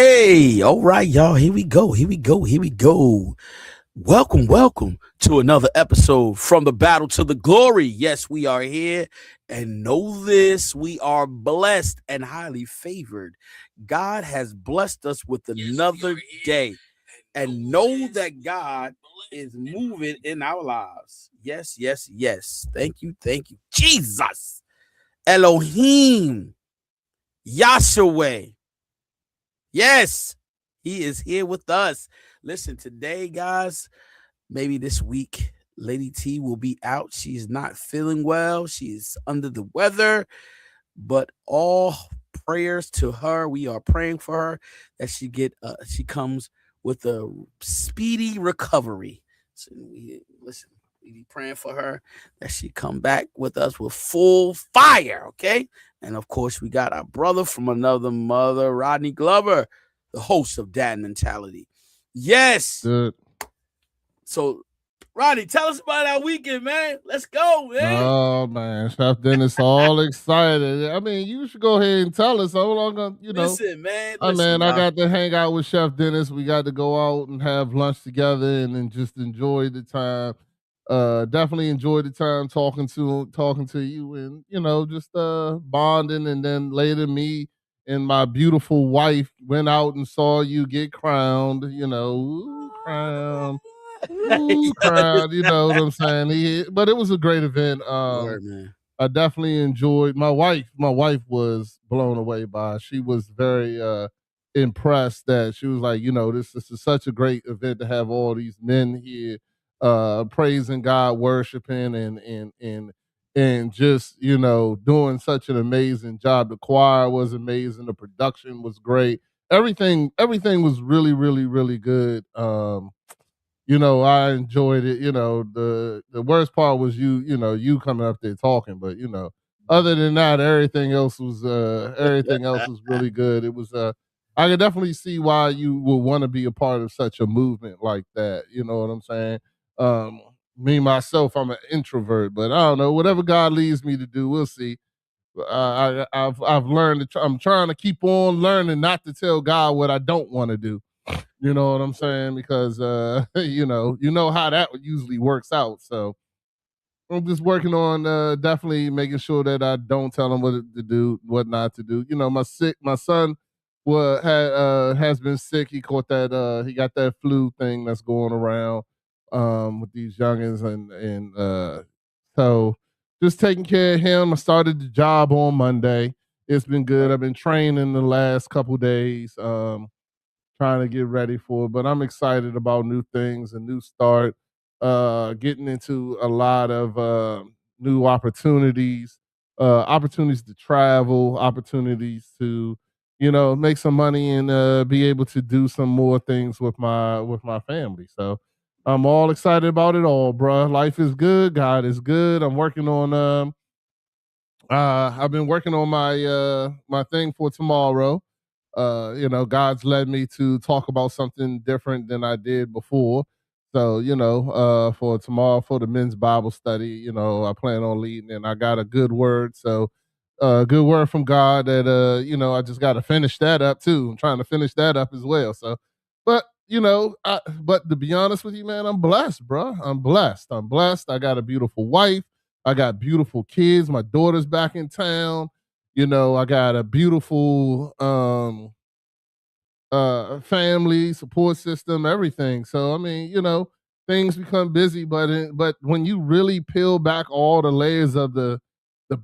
Hey, all right, y'all. Here we go. Here we go. Here we go. Welcome to another episode from the battle to the glory. Yes, we are here. And know this, we are blessed and highly favored. God has blessed us with another day. And know that God is moving in our lives. Yes, yes, yes. Thank you. Thank you. Jesus. Elohim. Yahshua. Yes, he is here with us. Listen, today, guys, maybe this week, Lady T will be out. She's not feeling well. She is under the weather, but all prayers to her. We are praying for her that she comes with a speedy recovery. So we be praying for her that she come back with us with full fire, okay? And of course, we got our brother from another mother, Rodney Glover, the host of Dad Mentality. Yes. Good. So, Rodney, tell us about our weekend, man. Let's go, man. Oh man, Chef Dennis all excited. I mean, you should go ahead and tell us how long. Listen, man. I Listen, mean, I y'all. got to hang out with Chef Dennis. We got to go out and have lunch together, and then just enjoy the time. Definitely enjoy the time talking to you, and just bonding. And then later, me and my beautiful wife went out and saw you get crowned. Ooh, crown. Ooh, crowd, you know what I'm saying? But it was a great event. Word, man. I definitely enjoyed my wife was blown away by it. She was very impressed that she was like, this is such a great event to have all these men here praising God, worshiping and just, doing such an amazing job. The choir was amazing, the production was great. Everything was really, really, really good. I enjoyed it. The worst part was you coming up there talking, but other than that, everything else was really good. It was I could definitely see why you would want to be a part of such a movement like that. You know what I'm saying? Um, Me myself, I'm an introvert, but I don't know. Whatever God leads me to do, we'll see. I've learned. I'm trying to keep on learning not to tell God what I don't want to do. You know what I'm saying? Because you know how that usually works out. So I'm just working on definitely making sure that I don't tell him what to do, what not to do. My son has been sick. He caught that he got that flu thing that's going around with these youngins and so just taking care of him. I started the job on Monday. It's been good. I've been training the last couple days. Trying to get ready for it. But I'm excited about new things, a new start, getting into a lot of new opportunities, opportunities to travel, opportunities to, make some money and be able to do some more things with my family. So I'm all excited about it all, bruh. Life is good. God is good. I'm working on I've been working on my thing for tomorrow. God's led me to talk about something different than I did before. So, for tomorrow for the men's Bible study, I plan on leading and I got a good word. So good word from God that I just gotta finish that up too. I'm trying to finish that up as well. So but but to be honest with you, man, I'm blessed, bro. I'm blessed. I'm blessed. I got a beautiful wife. I got beautiful kids. My daughter's back in town. I got a beautiful family support system, everything. So I mean, things become busy, but when you really peel back all the layers of the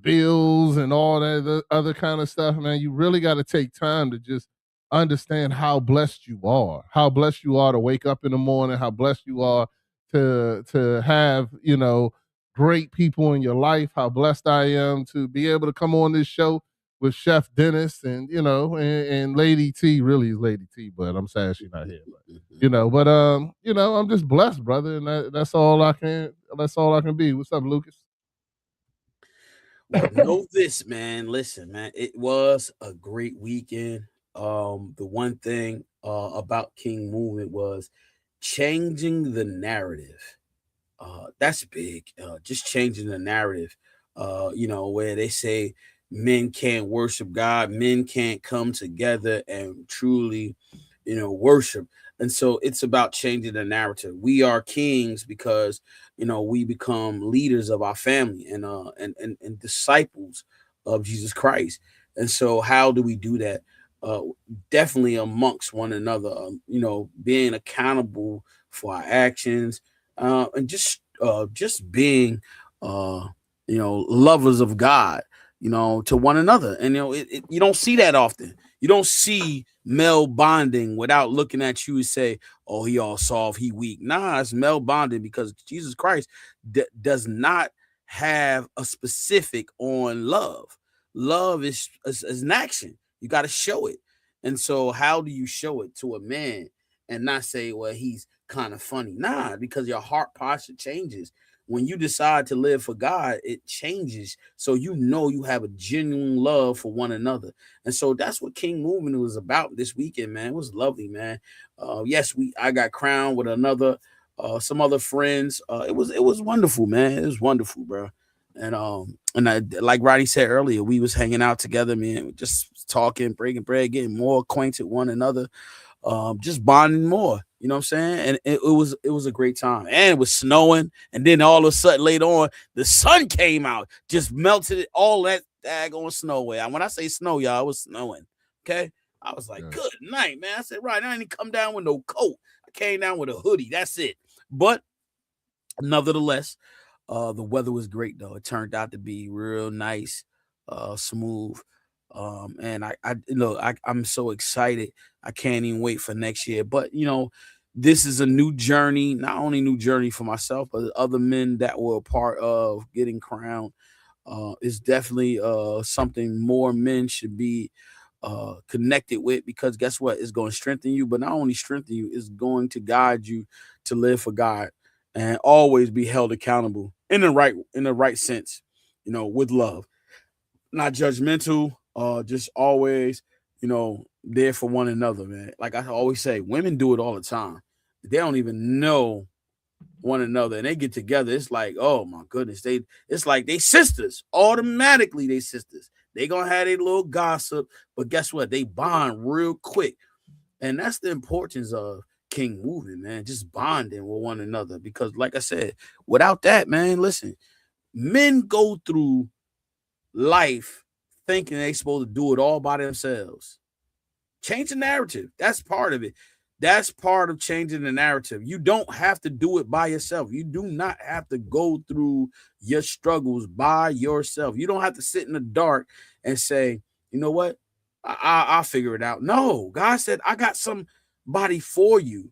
bills and all that other kind of stuff, man, you really got to take time to just understand how blessed you are to wake up in the morning, how blessed you are to have great people in your life, how blessed I am to be able to come on this show with Chef Dennis and and Lady T. Really is Lady T, but I'm sad she's not here. But I'm just blessed, brother, and that's all I can be. What's up, Lucas? Well, know this, man. Listen, man. It was a great weekend. The one thing about King Movement was changing the narrative. That's big. Just changing the narrative. Where they say men can't worship God, men can't come together and truly, worship. And so it's about changing the narrative. We are kings because we become leaders of our family and disciples of Jesus Christ. And so how do we do that? Uh, Definitely amongst one another. Being accountable for our actions, and just being lovers of God, to one another. And you don't see that often. You don't see male bonding without looking at you and say, "Oh, he all soft, he weak." Nah, it's male bonding because Jesus Christ does not have a specific on love. Love is an action. You got to show it. And so, how do you show it to a man and not say, "Well, he's kind of funny"? Nah, because your heart posture changes when you decide to live for God. It changes, so you have a genuine love for one another. And so that's what King Movement was about this weekend, man. It was lovely, man. Yes, I got crowned with another some other friends. It was wonderful, man. It was wonderful, bro. And I, like Roddy said earlier, we was hanging out together, man, just talking, breaking bread, getting more acquainted one another, just bonding more. You know what I'm saying? And it was a great time. And it was snowing. And then all of a sudden later on, the sun came out, just melted all that daggone snow away. And when I say snow, y'all, it was snowing. Okay. I was like, Yeah. good night, man. I said, right, I didn't come down with no coat. I came down with a hoodie. That's it. But nevertheless, the weather was great though. It turned out to be real nice, smooth. And I look, I'm so excited. I can't even wait for next year. But this is a new journey, not only new journey for myself, but other men that were a part of getting crowned. Is definitely something more men should be connected with, because guess what? It's going to strengthen you, but not only strengthen you, it's going to guide you to live for God and always be held accountable in the right sense, with love, not judgmental, just always, there for one another, man. Like I always say, women do it all the time. They don't even know one another and they get together. It's like, oh my goodness, it's like they sisters. Automatically they sisters. They gonna have a little gossip, but guess what? They bond real quick. And that's the importance of King Moving, man. Just bonding with one another. Because, like I said, without that, man, listen, men go through life thinking they supposed to do it all by themselves. Change the narrative. That's part of it. That's part of changing the narrative. You don't have to do it by yourself. You do not have to go through your struggles by yourself. You don't have to sit in the dark and say, you know what? I'll figure it out. No, God said, I got somebody for you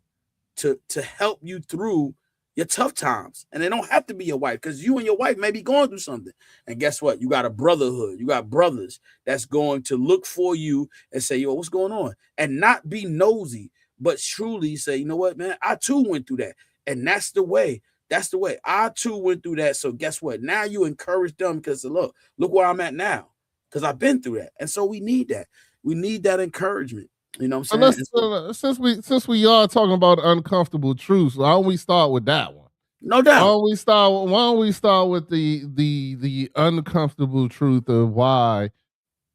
to help you through your tough times. And they don't have to be your wife, because you and your wife may be going through something. And guess what? You got a brotherhood. You got brothers that's going to look for you and say, yo, what's going on? And not be nosy, but truly say, you know what, man, I too went through that. And that's the way. That's the way. I too went through that. So guess what? Now you encourage them because look where I'm at now. Because I've been through that. And so we need that. We need that encouragement. You know what So I'm saying? let's And so, since we are talking about uncomfortable truths, why don't we start with that one? no Why doubt. don't we start? Why don't we start with the uncomfortable truth of why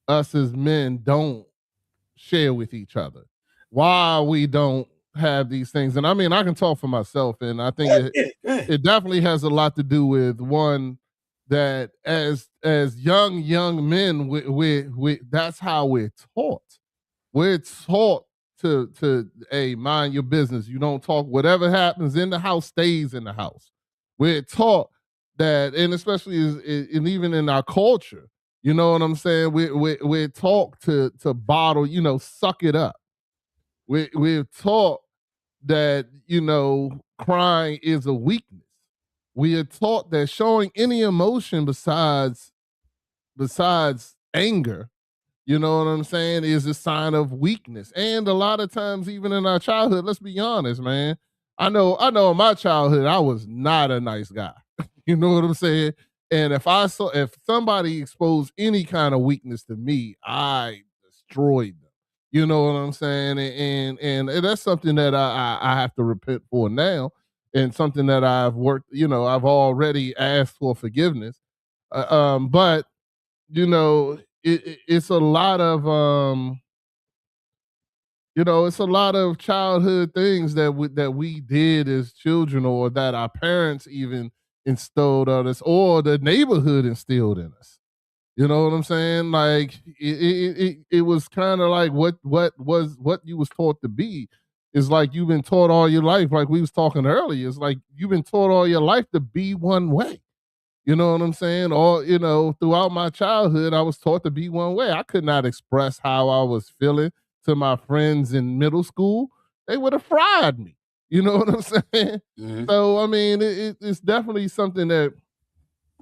us as men don't share with each other? Why we don't have these things? And I mean, I can talk for myself, and I think it Yeah, yeah. it definitely has a lot to do with one that as young men, we that's how we're taught. We're taught to hey, mind your business. You don't talk. Whatever happens in the house stays in the house. We're taught that, and especially and even in our culture, you know what I'm saying. We're taught to bottle, suck it up. We're taught that crying is a weakness. We are taught that showing any emotion besides anger, you know what I'm saying, is a sign of weakness. And a lot of times, even in our childhood, let's be honest, man. I know in my childhood, I was not a nice guy. You know what I'm saying? And if somebody exposed any kind of weakness to me, I destroyed them. You know what I'm saying? And that's something that I have to repent for now, and something that I've worked, I've already asked for forgiveness. But you know, it's a lot of it's a lot of childhood things that we did as children, or that our parents even instilled on us, or the neighborhood instilled in us. You know what I'm saying? Like it was kind of like what you was taught to be is like you've been taught all your life. Like we was talking earlier, it's like you've been taught all your life to be one way. You know what I'm saying? Or, throughout my childhood, I was taught to be one way. I could not express how I was feeling to my friends in middle school. They would have fried me. You know what I'm saying? Mhm. So, I mean, it's definitely something that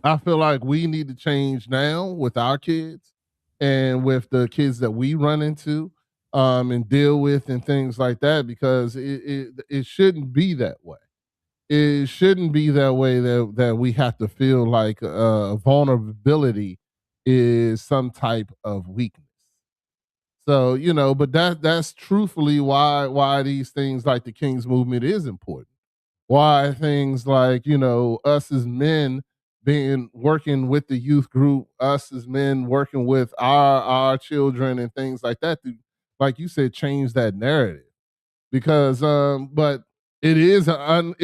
I feel like we need to change now with our kids and with the kids that we run into, and deal with and things like that, because it shouldn't be that way. It shouldn't be that way, that we have to feel like vulnerability is some type of weakness. So, but that's truthfully why these things like the King's movement is important. Why things like, us as men being working with the youth group, us as men working with our children and things like that, to, like you said, change that narrative. Because but it is an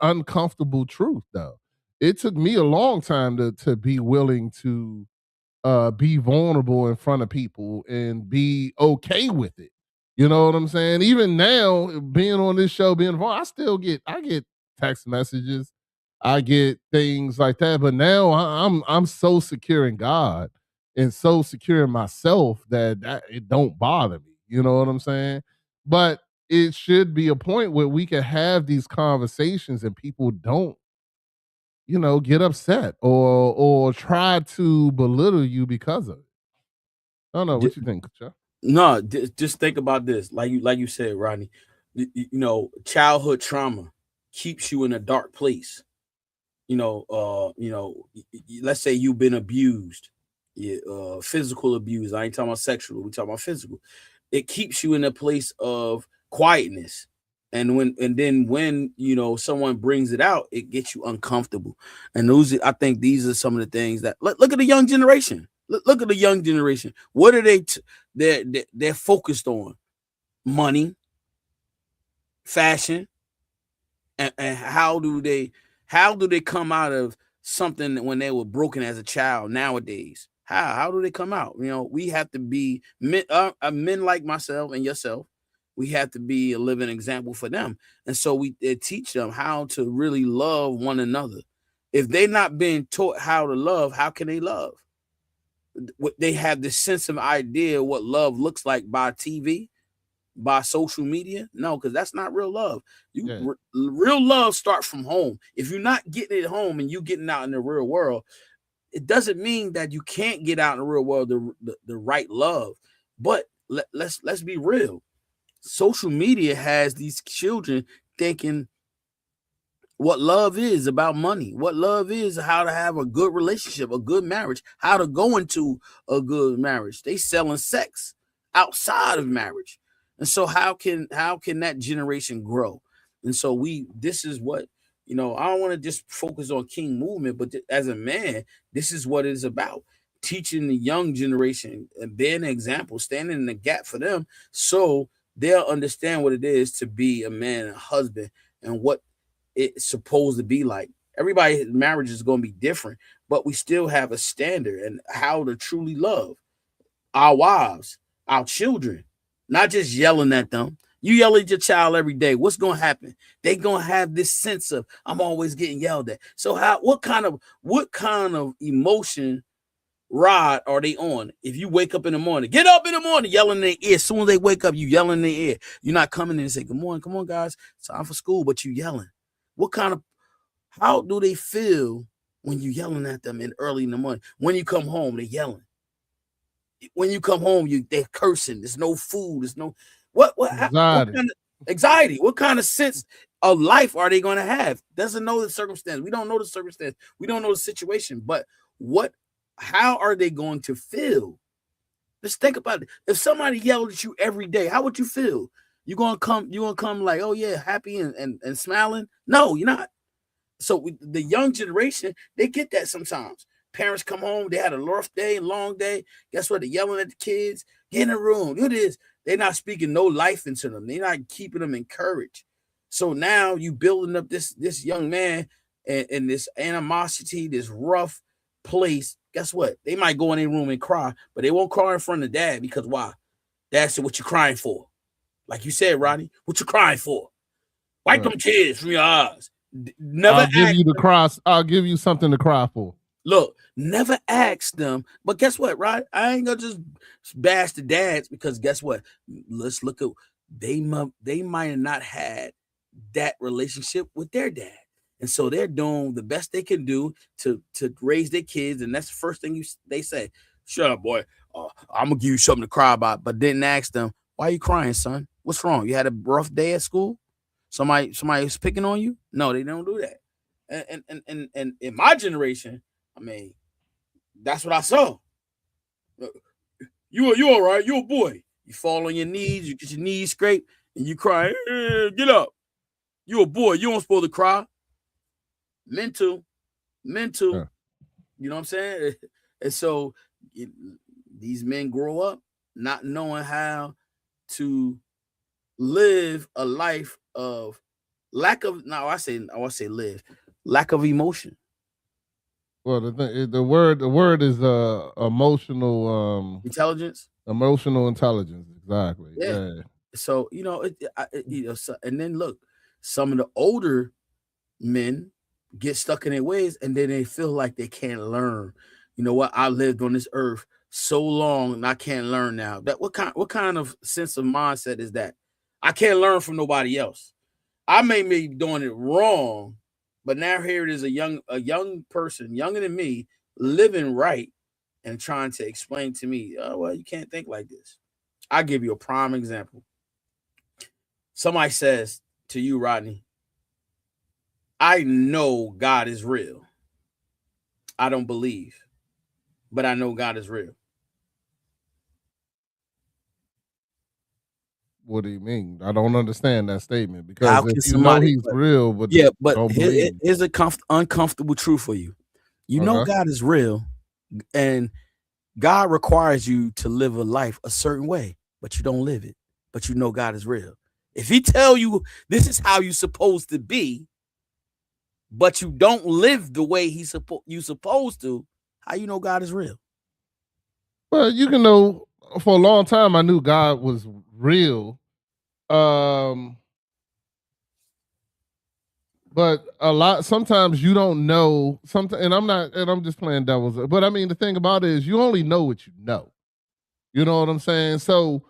uncomfortable truth, though. It took me a long time to be willing to be vulnerable in front of people and be okay with it. You know what I'm saying? Even now, being on this show, being vulnerable, I get text messages, I get things like that. But now I'm so secure in God and so secure in myself that it don't bother me. You know what I'm saying? But it should be a point where we can have these conversations and people don't, get upset or try to belittle you because of it. I don't know D- what you think, Chuck. no, just think about this. Like you said, Rodney. Childhood trauma keeps you in a dark place. Let's say you've been abused, yeah, physical abuse. I ain't talking about sexual. We talking about physical. It keeps you in a place of quietness, and then when someone brings it out, it gets you uncomfortable. And I think these are some of the things that look at the young generation. Look at the young generation. What are they? They're focused on money, fashion, and how do they come out of something when they were broken as a child nowadays? How do they come out? We have to be men like myself and yourself. We have to be a living example for them, and so we teach them how to really love one another. If they're not being taught how to love, how can they love? They have this sense of idea what love looks like by TV, by social media. No, because that's not real love. Yeah. Real love starts from home. If you're not getting it at home and you getting out in the real world, it doesn't mean that you can't get out in the real world the right love. But let's be real. Social media has these children thinking what love is about money, what love is how to have a good relationship, a good marriage, how to go into a good marriage. They selling sex outside of marriage. And so how can that generation grow? And so this is what, I don't want to just focus on King movement, but as a man, this is what it is about. Teaching the young generation and being an example, standing in the gap for them, so they'll understand what it is to be a man and a husband, and what it's supposed to be like. Everybody's marriage is going to be different, but we still have a standard and how to truly love our wives, our children, not just yelling at them. You yell at your child every day. What's going to happen? They're going to have this sense of I'm always getting yelled at. So what kind of emotion rod are they on? If you wake up in the morning, get up in the morning, yelling in their ear. As soon as they wake up, you yelling in their ear. You're not coming in and say, "Good morning, come on, guys, it's time for school," but you yelling. What kind of How do they feel when you yelling at them in early in the morning? When you come home, they're yelling. When you come home, they're cursing. There's no food. There's no what Anxiety. kind of anxiety? What kind of sense of life are they going to have? Doesn't know the circumstance. We don't know the circumstance. We don't know the situation. But what? How are they going to feel? Just think about it. If somebody yelled at you every day, how would you feel? You gonna come? You gonna come like, oh yeah, happy and smiling? No, you're not. So the young generation, they get that sometimes. Parents come home, they had a rough day, long day. Guess what? They're yelling at the kids. Get in the room. Do this. They're not speaking no life into them. They're not keeping them encouraged. So now you building up this young man and this animosity, this rough place. Guess what? They might go in their room and cry, but they won't cry in front of dad because why? Dad said, "What you crying for?" Like you said, Rodney, what you crying for? Wipe them tears from your eyes. Never I'll give you something to cry for. Look, never ask them. But guess what, right? I ain't gonna just bash the dads because guess what? Let's look at they might have not had that relationship with their dad. And so they're doing the best they can do to raise their kids. And that's the first thing they say. Shut up, boy. I'm gonna give you something to cry about, but didn't ask them, why are you crying, son? What's wrong? You had a rough day at school? Somebody was picking on you? No, they don't do that. And in my generation, I mean, that's what I saw. You all right? You a boy. You fall on your knees, you get your knees scraped, and you cry, get up. You a boy. You don't supposed to cry. Mental. Yeah. You know what I'm saying? And so these men grow up not knowing how to live a life of lack of lack of emotion. Well, the word is emotional intelligence. Emotional intelligence, exactly. Yeah. So and then look, some of the older men get stuck in their ways, and then they feel like they can't learn. You know what? I lived on this earth so long, and I can't learn now. That what kind of sense of mindset is that? I can't learn from nobody else. I may be doing it wrong, but now here it is a young person, younger than me, living right and trying to explain to me, oh, well, you can't think like this. I'll give you a prime example. Somebody says to you, Rodney, I know God is real. I don't believe, but I know God is real. What do you mean? I don't understand that statement because if you know he's real, but here's an uncomfortable truth for you. You know God is real, and God requires you to live a life a certain way, but you don't live it. But you know God is real. If He tell you this is how you're supposed to be, but you don't live the way you supposed to, how you know God is real? Well, you can know. For a long time, I knew God was real. But sometimes you don't know something, and I'm just playing devil's, but I mean, the thing about it is you only know what you know. You know what I'm saying? So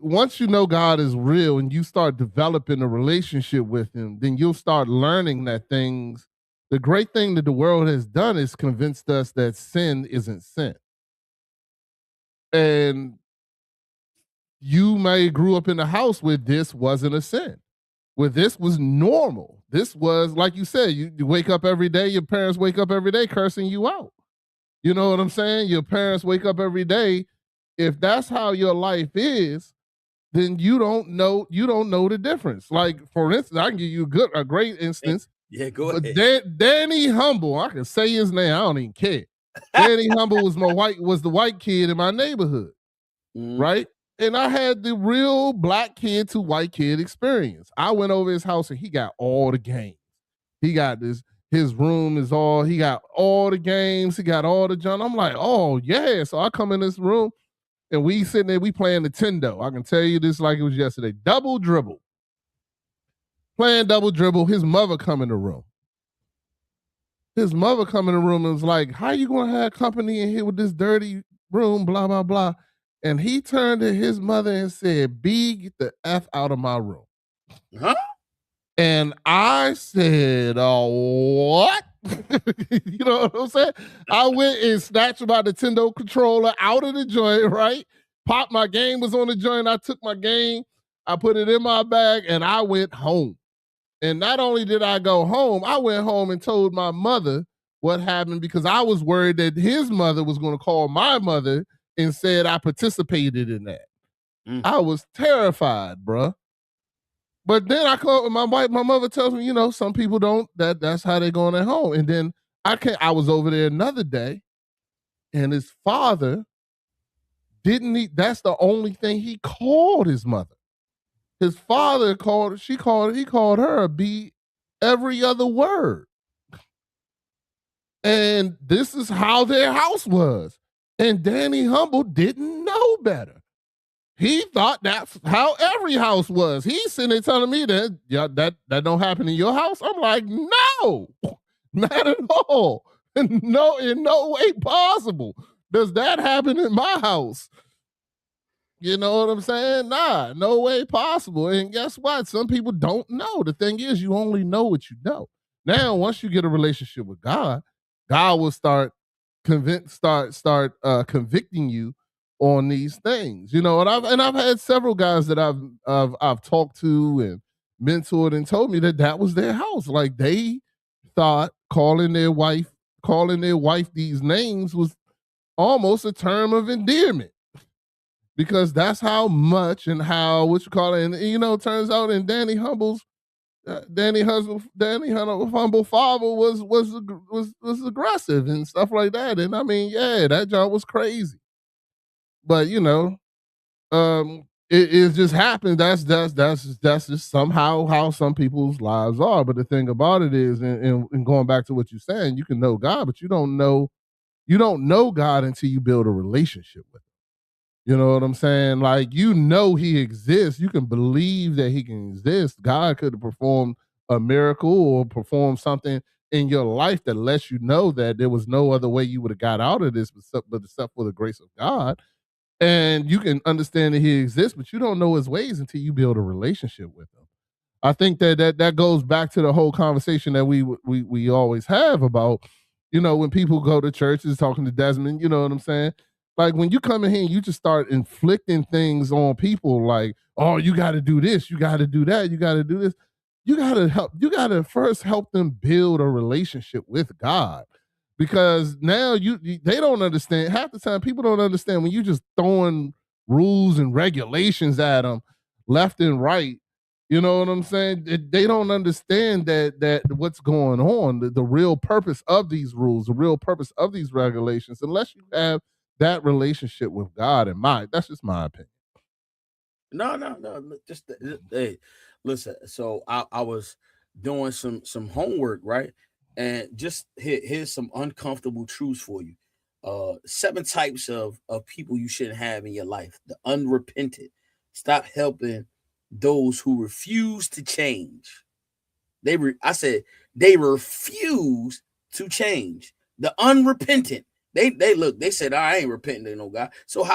once you know God is real and you start developing a relationship with Him, then you'll start learning that things. The great thing that the world has done is convinced us that sin isn't sin. And you may grew up in a house where this wasn't a sin, where this was normal. This was, like you said, you wake up every day, your parents wake up every day cursing you out. You know what I'm saying? Your parents wake up every day. If that's how your life is, then you don't know the difference. Like, for instance, I can give you a great instance. Yeah, go ahead. But Danny Humble, I can say his name, I don't even care. Danny Humble was the white kid in my neighborhood, right? And I had the real black kid to white kid experience. I went over his house and he got all the games. He got his room he got all the games. He got all the junk. I'm like, oh yeah. So I come in this room and we sitting there, we playing Nintendo. I can tell you this like it was yesterday. Double Dribble. Playing Double Dribble. His mother come in the room. His mother come in the room and was like, how you going to have company in here with this dirty room, blah, blah, blah. And he turned to his mother and said, B, get the F out of my room. Huh? And I said, what? You know what I'm saying? I went and snatched my Nintendo controller out of the joint, right? Popped, my game was on the joint. I took my game, I put it in my bag, and I went home. And not only did I go home, I went home and told my mother what happened because I was worried that his mother was going to call my mother and said I participated in that. I was terrified, bruh. But then I call my wife, my mother tells me, some people don't, that's how they're going at home. And then I was over there another day, and his father that's the only thing he called his mother. His father he called her a B every other word. And this is how their house was. And Danny Humble didn't know better. He thought that's how every house was. He's sitting there telling me that, yeah, that don't happen in your house. I'm like, no, not at all. No, in no way possible does that happen in my house. You know what I'm saying? Nah, no way possible. And guess what? Some people don't know. The thing is, you only know what you know. Now, once you get a relationship with God, God will start convicting you on these things. You know, and I've had several guys that I've talked to and mentored and told me that was their house. Like they thought calling their wife these names was almost a term of endearment, because that's how much and how what you call it. And you know, it turns out in Danny Humble father was aggressive and stuff like that. And I mean, yeah, that job was crazy. But you know, it just happened. That's just somehow how some people's lives are. But the thing about it is, and going back to what you're saying, you can know God, but you don't know God until you build a relationship with him. You know what I'm saying? Like, you know he exists. You can believe that he can exist. God could have performed a miracle or performed something in your life that lets you know that there was no other way you would have got out of this except for the grace of God. And you can understand that he exists, but you don't know his ways until you build a relationship with him. I think that goes back to the whole conversation that we always have about, you know, when people go to churches talking to Desmond, you know what I'm saying? Like when you come in here and you just start inflicting things on people like, oh, you got to do this, you got to do that, you got to do this. You got to first help them build a relationship with God, because now they don't understand. Half the time people don't understand when you just throwing rules and regulations at them left and right. You know what I'm saying? They don't understand that what's going on, the real purpose of these rules, the real purpose of these regulations, unless you have that relationship with God in mind. That's just my opinion. No. Hey, listen. So I was doing some homework, right? And just here's some uncomfortable truths for you. 7 types of people you shouldn't have in your life. The unrepentant. Stop helping those who refuse to change. I said they refuse to change. The unrepentant. They said, I ain't repenting to no God. So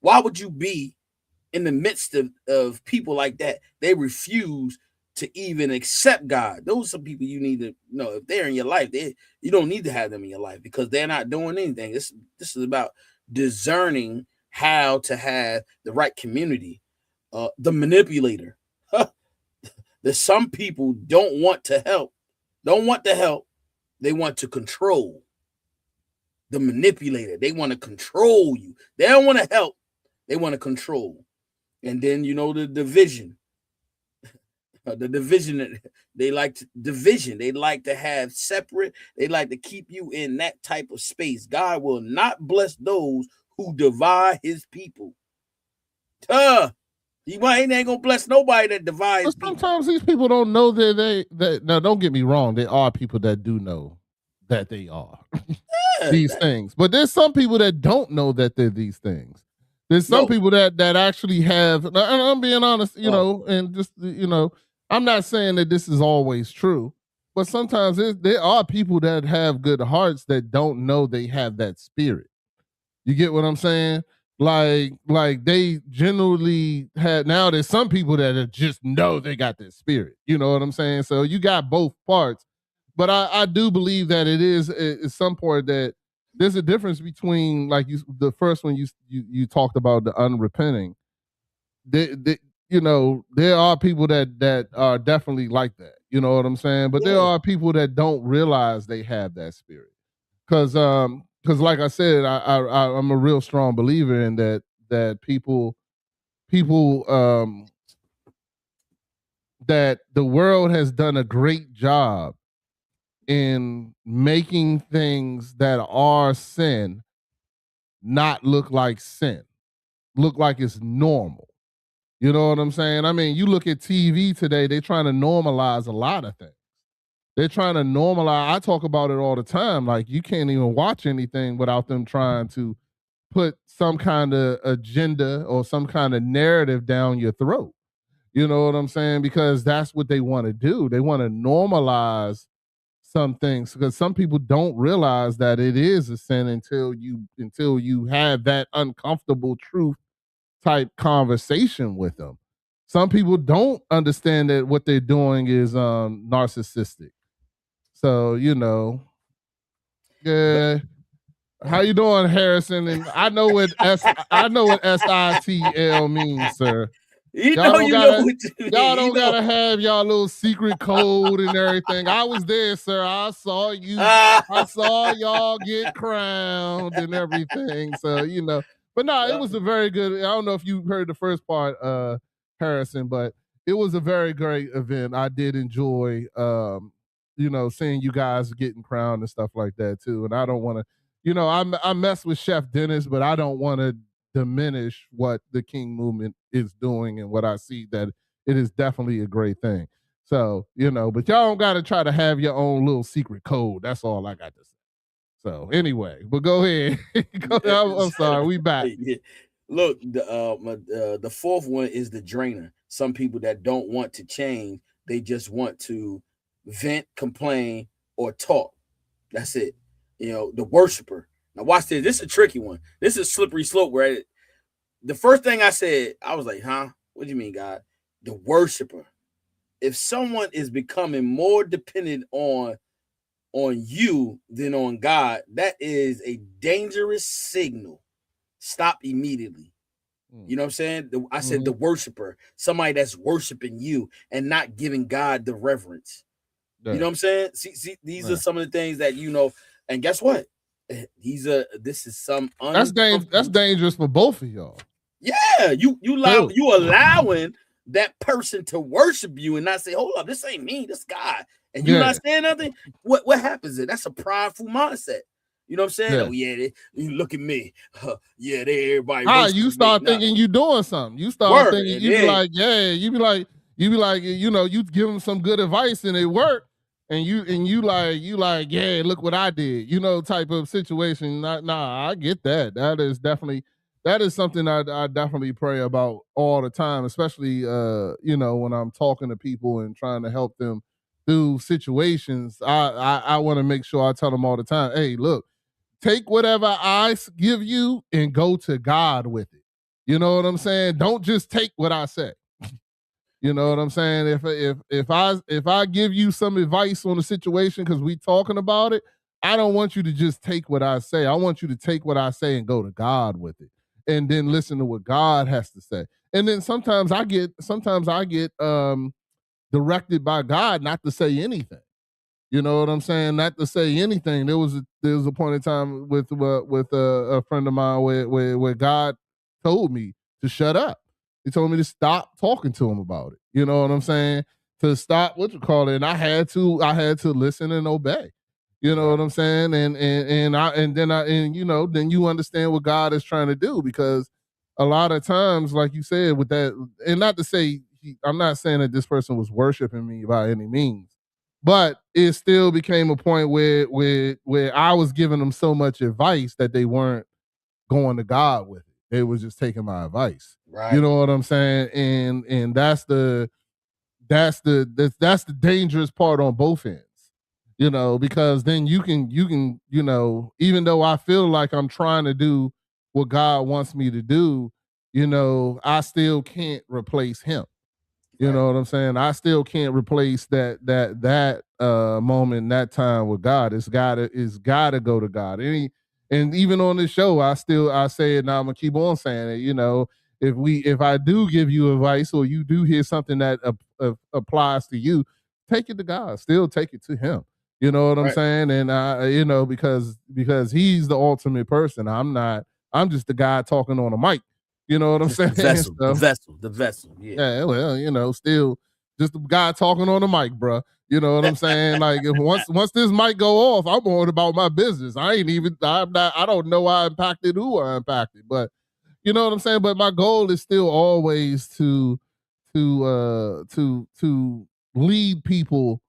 why would you be in the midst of people like that? They refuse to even accept God. Those are people you need to know. If they're in your life, you don't need to have them in your life because they're not doing anything. This is about discerning how to have the right community. The manipulator. That some people don't want to help. They want to control. The manipulator. They want to control you. They don't want to help. They want to control. And then you know the division. The division, they like division. They like to have separate. They like to keep you in that type of space. God will not bless those who divide his people. He ain't gonna bless nobody that divides. But sometimes these people don't know that now don't get me wrong, there are people that do know that they are these things. But there's some people that don't know that they're these things. There's some people that actually have, and I'm being honest, you know, and just, you know, I'm not saying that this is always true, but sometimes there are people that have good hearts that don't know they have that spirit. You get what I'm saying? Like they generally had. Now there's some people that just know they got that spirit. You know what I'm saying? So you got both parts, but I do believe that it is at some point that there's a difference between, like, the first one you talked about, the unrepenting. You know, there are people that are definitely like that. You know what I'm saying? But there are people that don't realize they have that spirit. Because like I said, I'm a real strong believer in that people that the world has done a great job in making things that are sin not look like sin, look like it's normal. You know what I'm saying? I mean, you look at TV today, they're trying to normalize a lot of things. They're trying to normalize. I talk about it all the time. Like, you can't even watch anything without them trying to put some kind of agenda or some kind of narrative down your throat. You know what I'm saying? Because that's what they want to do. They want to normalize some things, because some people don't realize that it is a sin until you have that uncomfortable truth type conversation with them. Some people don't understand that what they're doing is narcissistic. So, yeah. How you doing, Harrison? And I know what SITL means, sir. Y'all don't gotta have y'all little secret code and everything. I was there, sir. I saw you. I saw y'all get crowned and everything. So, but no, it was a very good. I don't know if you heard the first part, Harrison, but it was a very great event. I did enjoy, seeing you guys getting crowned and stuff like that too. And I don't want to, I mess with Chef Dennis, but I don't want to diminish what the King movement is doing and what I see that it is definitely a great thing. So, but y'all don't got to try to have your own little secret code. That's all I got to say. So anyway, but go ahead. I'm sorry. We back. Look, the fourth one is the drainer. Some people that don't want to change, they just want to vent, complain, or talk. That's it. The worshiper. Now watch this. This is a tricky one. This is a slippery slope, right? The first thing I said, I was like, huh? What do you mean, God? The worshiper. If someone is becoming more dependent on you than on God, that is a dangerous signal. Stop immediately. You know what I'm saying? I said the worshiper, somebody that's worshiping you and not giving God the reverence. Yeah. You know what I'm saying? See, these are some of the things that and guess what? This is some that's dangerous for both of y'all. Yeah, you allowing that person to worship you and not say, hold up, this ain't me, this God. And you're not saying nothing. What happens is that's a prideful mindset. You know what I'm saying? Yeah. Oh yeah, you look at me. Yeah, everybody. You start thinking you doing something. You start thinking you be like, yeah. You be like, you give them some good advice and it worked. And you like, yeah, look what I did. Type of situation. Nah, I get that. That is something I definitely pray about all the time, especially when I'm talking to people and trying to help them through situations. I want to make sure I tell them all the time, hey, look, take whatever I give you and go to God with it. You know what I'm saying? Don't just take what I say. You know what I'm saying? If I give you some advice on the situation because we talking about it, I don't want you to just take what I say. I want you to take what I say and go to God with it, and then listen to what God has to say. And then sometimes I get directed by God not to say anything. You know what I'm saying? Not to say anything. There was a point in time with a friend of mine where God told me to shut up. He told me to stop talking to him about it. You know what I'm saying? To stop and I had to listen and obey. You know what I'm saying? And then you understand what God is trying to do, because a lot of times, like you said, with that, and not to say I'm not saying that this person was worshiping me by any means, but it still became a point where I was giving them so much advice that they weren't going to God with it. They was just taking my advice. Right. You know what I'm saying? And that's the dangerous part on both ends. Because then you can, even though I feel like I'm trying to do what God wants me to do, I still can't replace him. You know what I'm saying? I still can't replace that moment, that time with God. It's gotta go to God. And even on this show, I say it now. I'm gonna keep on saying it. If I do give you advice or you do hear something that applies to you, take it to God. Still take it to Him. You know what I'm saying? And because He's the ultimate person. I'm not. I'm just the guy talking on a mic. You know what I'm saying? The vessel. Yeah. Yeah. Well, still just the guy talking on the mic, bro. You know what I'm saying? Like if once this mic go off, I'm on about my business. I don't know I impacted who I impacted, but you know what I'm saying? But my goal is still always to lead people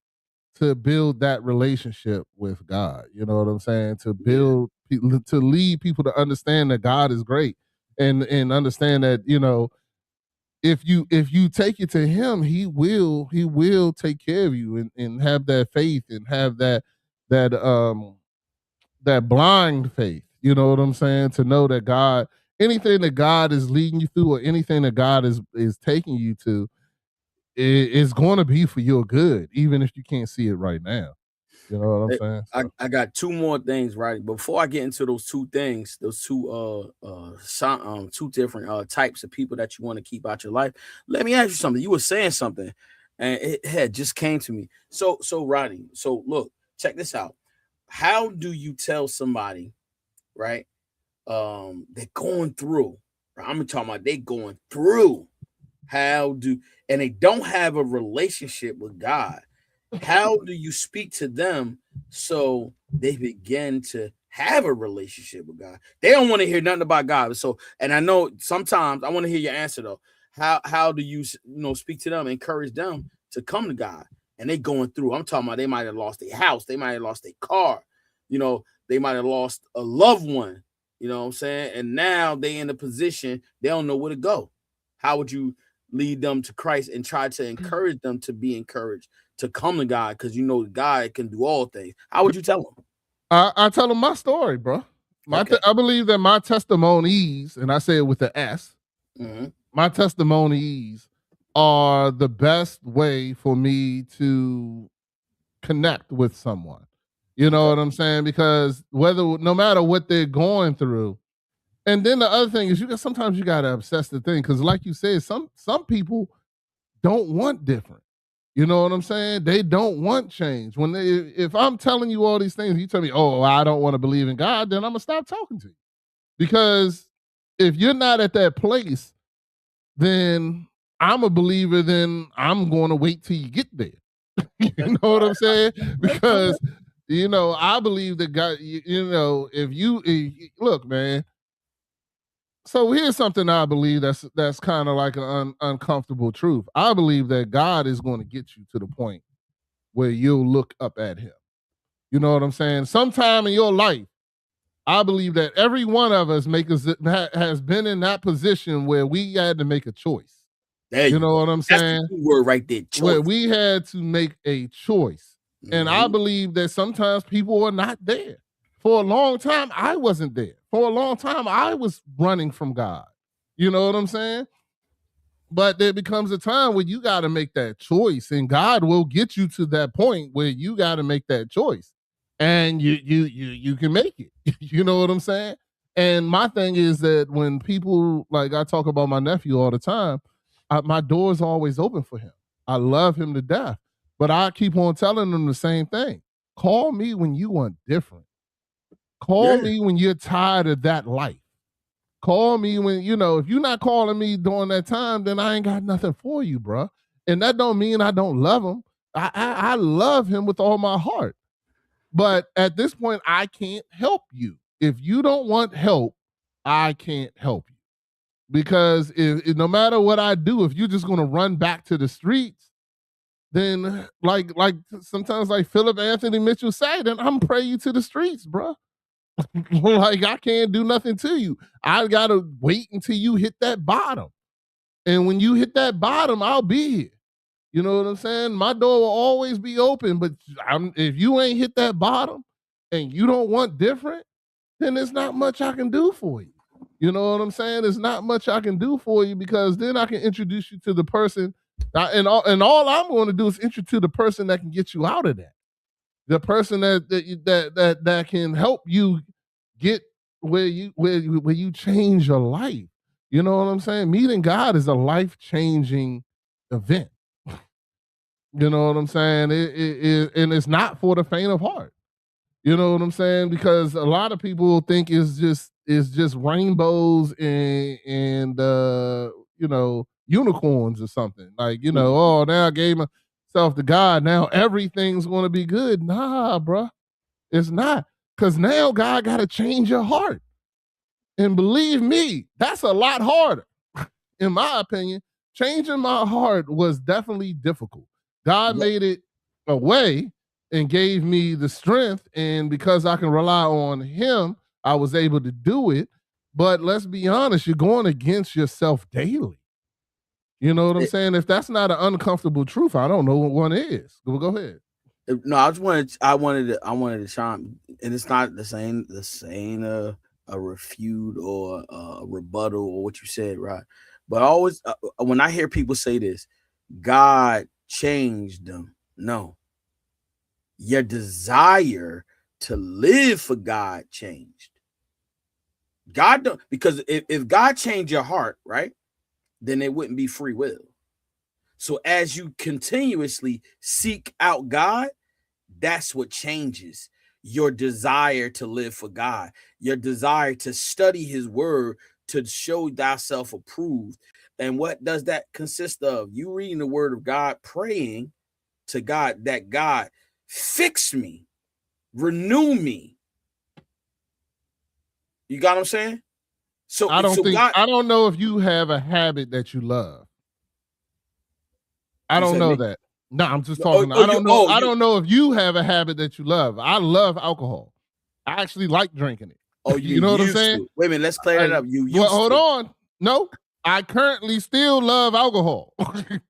to build that relationship with God. You know what I'm saying? To build to lead people to understand that God is great and understand that, you know, if you take it to him, he will take care of you and have that faith and have that that blind faith. You know what I'm saying? To know that God, anything that God is leading you through or anything that God is taking you to, is going to be for your good, even if you can't see it right now. You know what I'm saying? So. I got two more things, right? Before I get into those two things, those two two different types of people that you want to keep out your life. Let me ask you something. You were saying something, and it had just came to me. So Rodney, so look, check this out. How do you tell somebody, right? They're going through. Right? I'm talking about they going through. How do and they don't have a relationship with God? How do you speak to them so they begin to have a relationship with God? They don't want to hear nothing about God. So, and I know sometimes I want to hear your answer though. How do you speak to them, encourage them to come to God? And they going through. I'm talking about they might have lost their house, they might have lost their car, they might have lost a loved one. You know what I'm saying? And now they in a position they don't know where to go. How would you lead them to Christ and try to encourage them to be encouraged to come to God, because God can do all things? How would you tell them? I tell them my story, bro. Okay. I believe that my testimonies, and I say it with the S, Mhm. my testimonies are the best way for me to connect with someone. You know Okay. what I'm saying? Because no matter what they're going through, and then the other thing is sometimes you gotta obsess the thing, because like you said, some people don't want different. You know what I'm saying? They don't want change. If I'm telling you all these things, you tell me, "Oh, I don't want to believe in God," then I'm gonna stop talking to you. Because if you're not at that place, then I'm a believer. Then I'm going to wait till you get there. You know what I'm saying? Because I believe that God. Look, man. So here's something I believe that's kind of like an uncomfortable truth. I believe that God is going to get you to the point where you'll look up at him. You know what I'm saying? Sometime in your life, I believe that every one of us has been in that position where we had to make a choice. There You you know go. what I'm That's the saying? key word right there. Where Choice. we had to make a choice. And I Mhm. believe that sometimes people are not there. For a long time, I wasn't there. For a long time, I was running from God. You know what I'm saying? But there becomes a time where you got to make that choice, and God will get you to that point where you got to make that choice, and you can make it. You know what I'm saying? And my thing is that when people, like, I talk about my nephew all the time, my door's always open for him. I love him to death, but I keep on telling him the same thing. Call me when you want different. Call Yeah. me when you're tired of that life. Call me when, if you're not calling me during that time, then I ain't got nothing for you, bro. And that don't mean I don't love him. I love him with all my heart. But at this point, I can't help you. If you don't want help, I can't help you. Because if no matter what I do, if you're just gonna run back to the streets, then like sometimes like Philip Anthony Mitchell say, then I'm pray you to the streets, bro. Like I can't do nothing to you. I gotta wait until you hit that bottom. And when you hit that bottom, I'll be here. You know what I'm saying? My door will always be open, but if you ain't hit that bottom and you don't want different, then there's not much I can do for you. You know what I'm saying? There's not much I can do for you, because then I can introduce you to the person, and all I'm going to do is introduce you to the person that can get you out of that. The person that can help you get where you change your life. You know what I'm saying? Meeting God is a life changing event. You know what I'm saying? And it's not for the faint of heart. You know what I'm saying? Because a lot of people think it's just rainbows and unicorns or something. Like, Mhm. oh, now I gave him. yourself to God, now everything's going to be good. Nah, bruh. It's not. Because now God got to change your heart. And believe me, that's a lot harder. In my opinion, changing my heart was definitely difficult. God made it a way and gave me the strength. And because I can rely on him, I was able to do it. But let's be honest, you're going against yourself daily. You know what I'm saying? If that's not an uncomfortable truth, I don't know what one is. Go ahead. No, I wanted to chime, and it's not the same a refute or a rebuttal or what you said, right? But I always when I hear people say this, God changed them. No, your desire to live for God changed. God don't, because if God changed your heart, right, then it wouldn't be free will. So as you continuously seek out God, that's what changes your desire to live for God, your desire to study his word, to show thyself approved. And what does that consist of? You reading the word of God, praying to God that God fix me, renew me. You got what I'm saying? So I don't God, I don't know if you have a habit that you love. I don't know that. No, I'm just talking. I don't know if you have a habit that you love. I love alcohol. I actually like drinking it. Oh, you know what I'm saying? To. Wait a minute, let's clear that up. You used hold on. No, I currently still love alcohol.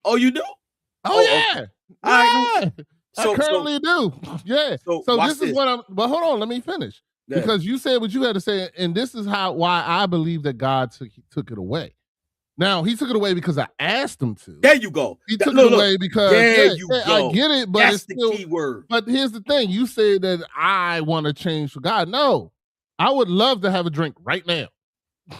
Oh, you do? Oh yeah. Okay. Right. I currently do. Yeah. So this is what I'm. But hold on, let me finish. Yeah. Because you said what you had to say, and this is why I believe that God took it away. Now he took it away because I asked him to. There you go. He took it away because I get it, but that's it's still the key word. But here's the thing: you said that I want to change for God. No, I would love to have a drink right now.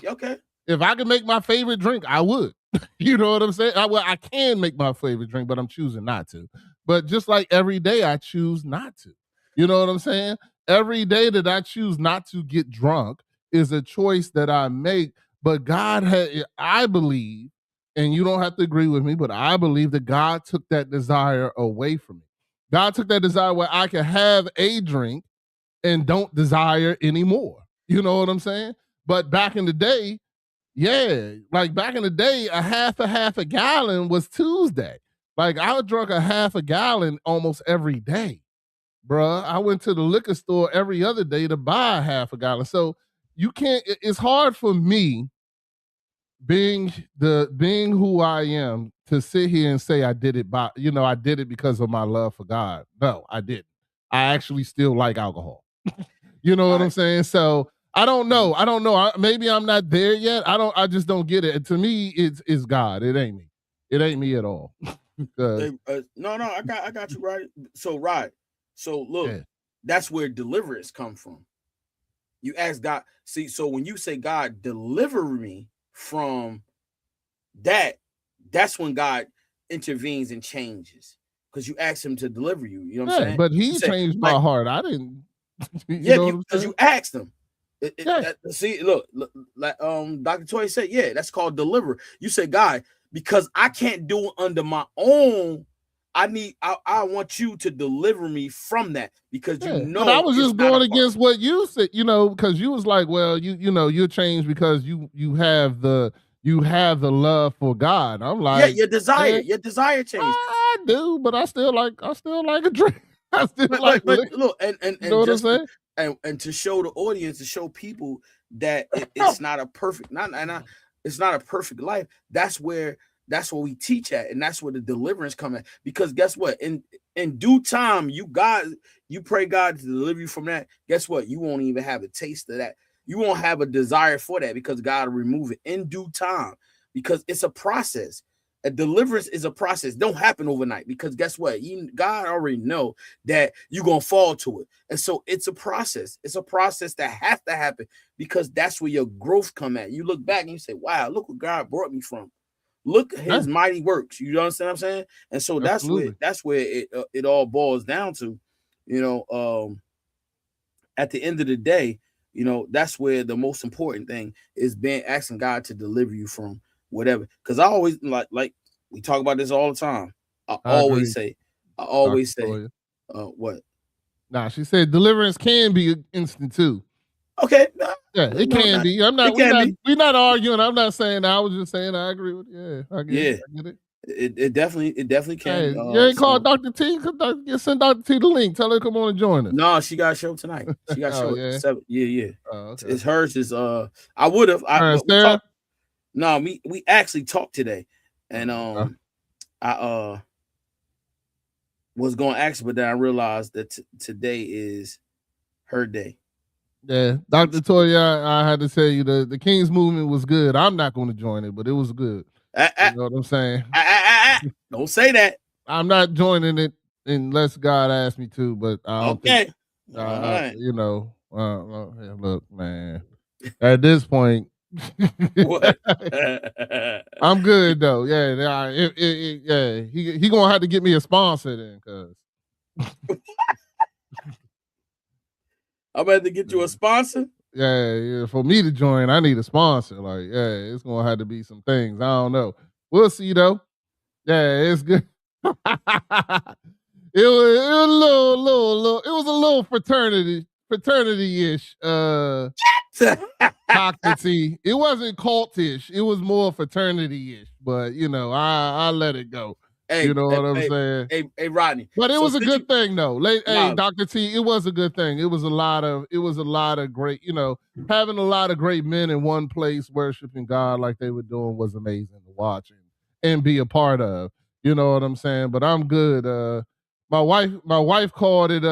Okay. If I could make my favorite drink, I would. You know what I'm saying? I can make my favorite drink, but I'm choosing not to. But just like every day, I choose not to. You know what I'm saying? Every day that I choose not to get drunk is a choice that I make. But God I believe, and you don't have to agree with me, but I believe that God took that desire away from me. God took that desire where I could have a drink and don't desire anymore. You know what I'm saying? But back in the day, like back in the day, a half a gallon was Tuesday. Like I drunk a half a gallon almost every day, bruh. I went to the liquor store every other day to buy a half a gallon. So you can't. It's hard for me, being who I am, to sit here and say I did it I did it because of my love for God. No, I didn't. I actually still like alcohol. You know what I'm saying? So I don't know. Maybe I'm not there yet. I just don't get it. To me, it's God. It ain't me. It ain't me at all. No, I got you right. So look, that's where deliverance come from. You ask God. See, so when you say God deliver me from that, that's when God intervenes and changes, because you ask him to deliver you. You know what I'm saying? But he changed my heart. I didn't. Because you asked him. See, look, like Dr. Toy said, that's called deliver. You said, God, because I can't do it under my own, I want you to deliver me from that, because you know. But I was just going against what you said, because you was like, well, you're changed because you have the love for God. I'm like, your desire changed. I do, but I still like a drink. I still but look, and you know what I'm saying? And to show the audience, to show people that it's not a perfect, it's not a perfect life. That's what we teach at, and that's where the deliverance come at. Because guess what? In due time, you pray God to deliver you from that. Guess what? You won't even have a taste of that. You won't have a desire for that, because God will remove it in due time, because it's a process. A deliverance is a process. Don't happen overnight, because guess what? God already know that you're going to fall to it. And so it's a process. It's a process that has to happen, because that's where your growth come at. You look back and you say, wow, look what God brought me from. Look at his mighty works. You understand what I'm saying? And so that's where it all boils down to, at the end of the day, that's where the most important thing is, asking God to deliver you from whatever. Because I always like we talk about this all the time. I always say, I always Dr. say, Toya. what? Nah, she said deliverance can be instant too. Okay, Yeah, it no, can be. it can be. We're not arguing. I'm not saying that. I was just saying I agree with you. Yeah, I get Yeah, it. I get it. it definitely can. Hey, you ain't called So Dr. T? You send Dr. T the link. Tell her to come on and join us. no, she got a show tonight. She got a Oh show yeah. at 7. Yeah. Oh, okay. It's hers. Is I would have. But we Sarah? talked. No, we actually talked today, and Okay. I was going to ask, but then I realized that today is her day. Yeah, Dr. Toya, I had to tell you the King's movement was good. I'm not going to join it, but it was good. You know what I'm saying? Don't say that. I'm not joining it unless God asks me to. But I don't think. All right. You know, look, man. At this point, what? I'm good though. Yeah, yeah. He gonna have to get me a sponsor then, cause I'm about to get you a sponsor. Yeah. For me to join, I need a sponsor. Like, yeah, it's gonna have to be some things. I don't know. We'll see though. Yeah, it's good. It was a little. It was a little fraternity-ish. Dr. T. It wasn't cultish. It was more fraternity-ish. But you know, I let it go. Hey, you know what I'm saying? Hey, Rodney. But it was a good thing though. Hey, Nah. Dr. T, it was a good thing. It was a lot of great, having a lot of great men in one place worshiping God like they were doing was amazing to watch and be a part of. You know what I'm saying? But I'm good. My wife called it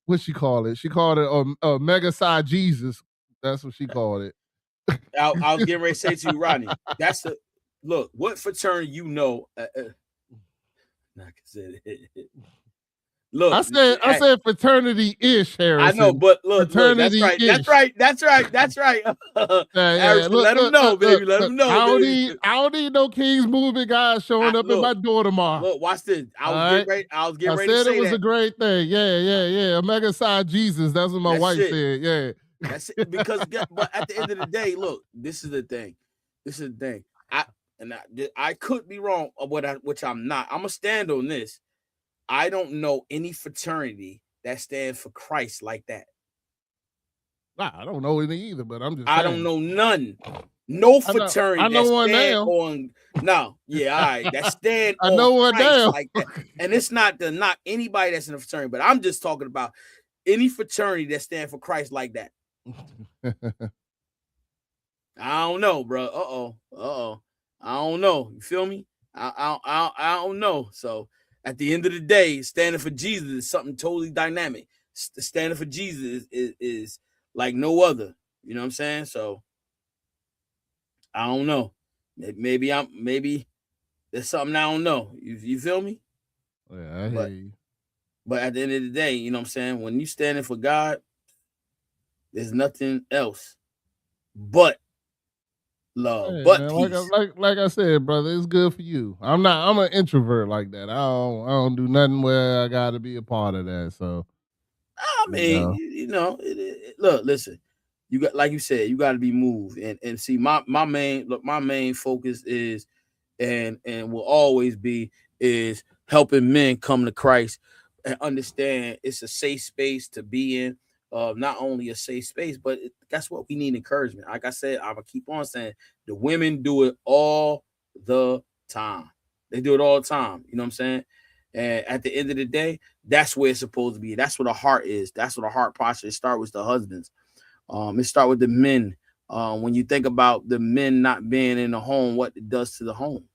what she called it? She called it a mega side Jesus. That's what she called it. I was getting ready to say to you, Rodney. That's the look. What fraternity you know? Look, I said fraternity-ish, Harrison. I know, but look, that's right. Let them know, baby. Let them know. I don't need no King's movement guys showing up at my door tomorrow. Look, watch this. I was getting ready to say it was a great thing. Yeah. A mega side Jesus. That's what my wife said. Yeah. That's it. Because, but at the end of the day, look, this is the thing. I could be wrong, which I'm not. I'm gonna stand on this. I don't know any fraternity that stands for Christ like that. Nah, I don't know any either, but I'm just I don't know none. No fraternity. I know one now. All right. That stand I know on one Christ now. like that. And it's not to knock anybody that's in a fraternity, but I'm just talking about any fraternity that stand for Christ like that. I don't know, bro. I don't know. You feel me? I don't know. So at the end of the day, standing for Jesus is something totally dynamic. Standing for Jesus is like no other. You know what I'm saying? So I don't know. Maybe there's something I don't know. You feel me? Yeah, I hear you. But at the end of the day, you know what I'm saying? When you standing for God, there's nothing else but love, but peace. Like I said, brother, it's good for you. I'm an introvert like that. I don't do nothing where I got to be a part of that. So, I mean, look, listen. You got, like you said, you got to be moved and see my main focus is and will always be is helping men come to Christ and understand it's a safe space to be in. Not only a safe space, but that's what we need, encouragement. Like I said, I'm gonna keep on saying the women do it all the time. They do it all the time. You know what I'm saying? And at the end of the day, that's where it's supposed to be. That's what the heart is. That's what the heart posture. It starts with the husbands. It starts with the men. When you think about the men not being in the home, what it does to the home.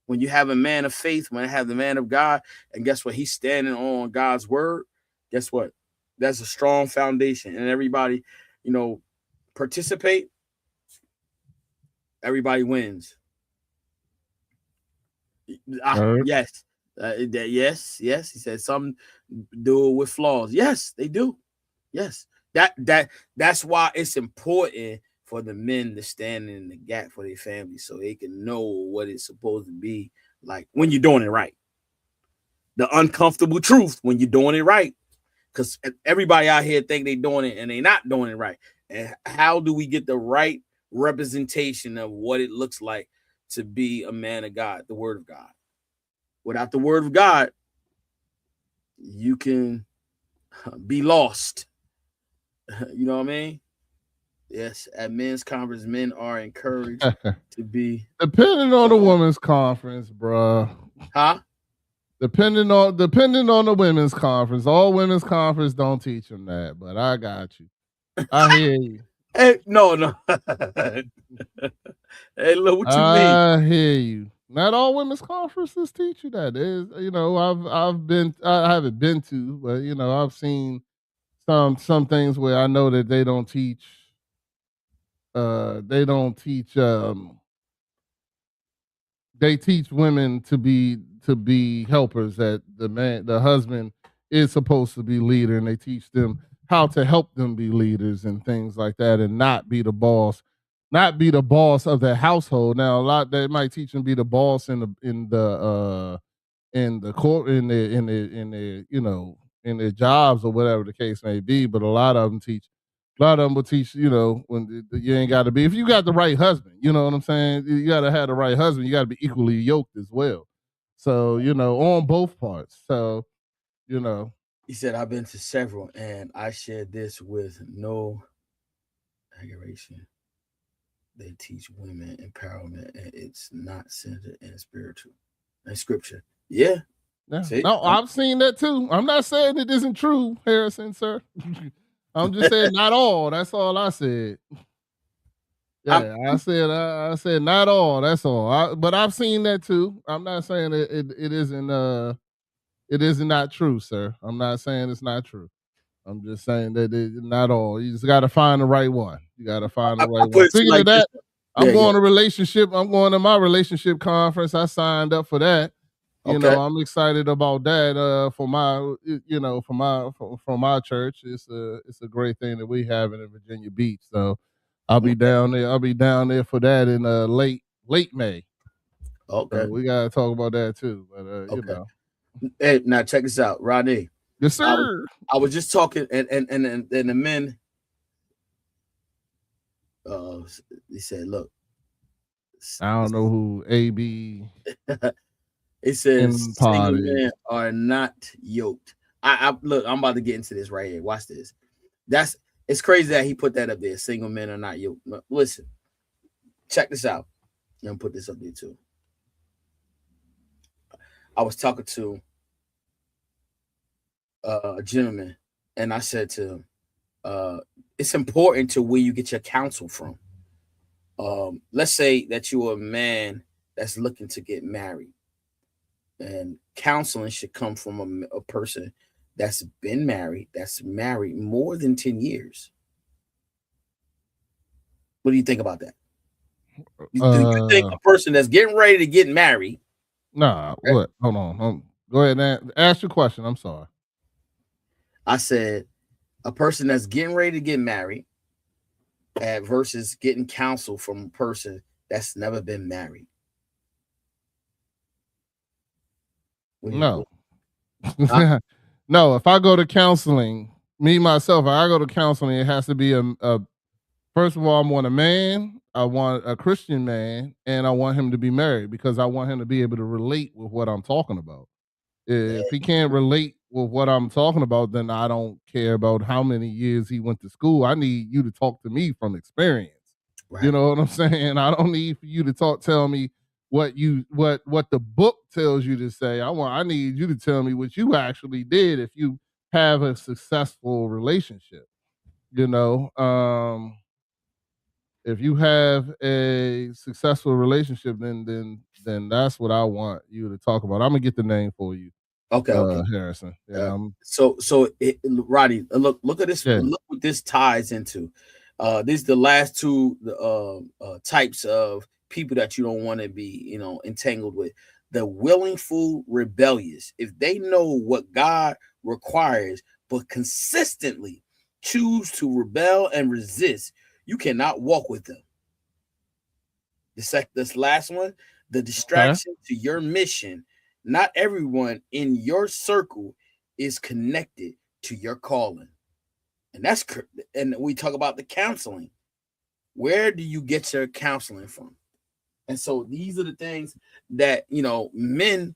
When you have a man of faith, when I have the man of God, and guess what? He's standing on God's word. Guess what? That's a strong foundation, and everybody, participate. Everybody wins. Yes, yes. He said some do it with flaws. Yes, they do. Yes, that's why it's important for the men to stand in the gap for their family, so they can know what it's supposed to be like when you're doing it right. The uncomfortable truth when you're doing it right. Because everybody out here think they're doing it and they're not doing it right. And how do we get the right representation of what it looks like to be a man of God, the word of God? Without the word of God, you can be lost. You know what I mean? Yes, at men's conference, men are encouraged to be Depending on the women's conference, bruh. huh? Depending on the women's conference, all women's conference don't teach them that, but I got you. I hear you. Hey, no. Hey, look, what you mean? I hear you. Not all women's conferences teach you that. There's, I haven't been to, but I've seen some things where I know that they don't teach they teach women to be helpers, that the husband is supposed to be leader, and they teach them how to help them be leaders and things like that, and not be the boss of their household. Now a lot they might teach them be the boss in the court, in their jobs or whatever the case may be, but a lot of them will teach, when you ain't got to be, if you got the right husband, you know what I'm saying? You got to have the right husband. You got to be equally yoked as well. So, on both parts. So, you know, He said, I've been to several and I shared this with no aggravation. They teach women empowerment and it's not centered in spiritual and scripture. Yeah. yeah. See? No, I've seen that too. I'm not saying it isn't true, Harrison, sir. I'm just saying not all. That's all I said. Yeah, I said not all. That's all. But I've seen that too. I'm not saying it isn't it isn't not true, sir. I'm not saying it's not true. I'm just saying that it's not all. You just got to find the right one. You got to find the I right put one. it to you Speaking of like this. that, I'm Yeah, going to relationship. I'm going to my relationship conference. I signed up for that. Okay. I'm excited about that. For my, for my church. It's a great thing that we have in Virginia Beach. So I'll be Okay. down there. I'll be down there for that in late May. Okay. So we gotta talk about that too. But Okay. Hey, now check this out, Rodney. yes, I was, sir. I was just talking and the men uh they said, look, I don't know who AB it says in pod single is. men are not yoked. I look, I'm about to get into this right here. Watch this. It's crazy that he put that up there. Single men are not yoked. But listen, check this out. I'm gonna put this up there too. I was talking to a gentleman, and I said to him, it's important to where you get your counsel from. Let's say that you're a man that's looking to get married, and counseling should come from a person that's been married, that's married more than 10 years. What do you think about that? Do you think a person that's getting ready to get married? Nah, Okay, what? Hold on. Go ahead and ask your question. I'm sorry. I said a person that's getting ready to get married versus getting counsel from a person that's never been married. No. Huh? No, if I go to counseling, me myself, if I go to counseling, it has to be a first of all, I want a man, I want a Christian man, and I want him to be married because I want him to be able to relate with what I'm talking about. If he can't relate with what I'm talking about, then I don't care about how many years he went to school. I need you to talk to me from experience. You Right. know what I'm saying? I don't need for you to tell me what the book tells you to say. I need you to tell me what you actually did if you have a successful relationship. You know, if you have a successful relationship, then that's what I want you to talk about. I'm gonna get the name for you, Okay. Harrison. Yeah, Roddy, look at this. yeah. Look what this ties into. These the last two types of people that you don't want to be, entangled with. The willful rebellious. If they know what God requires, but consistently choose to rebel and resist, you cannot walk with them. This last one, the Okay. distraction to your mission. Not everyone in your circle is connected to your calling. And we talk about the counseling. Where do you get your counseling from? And so these are the things that men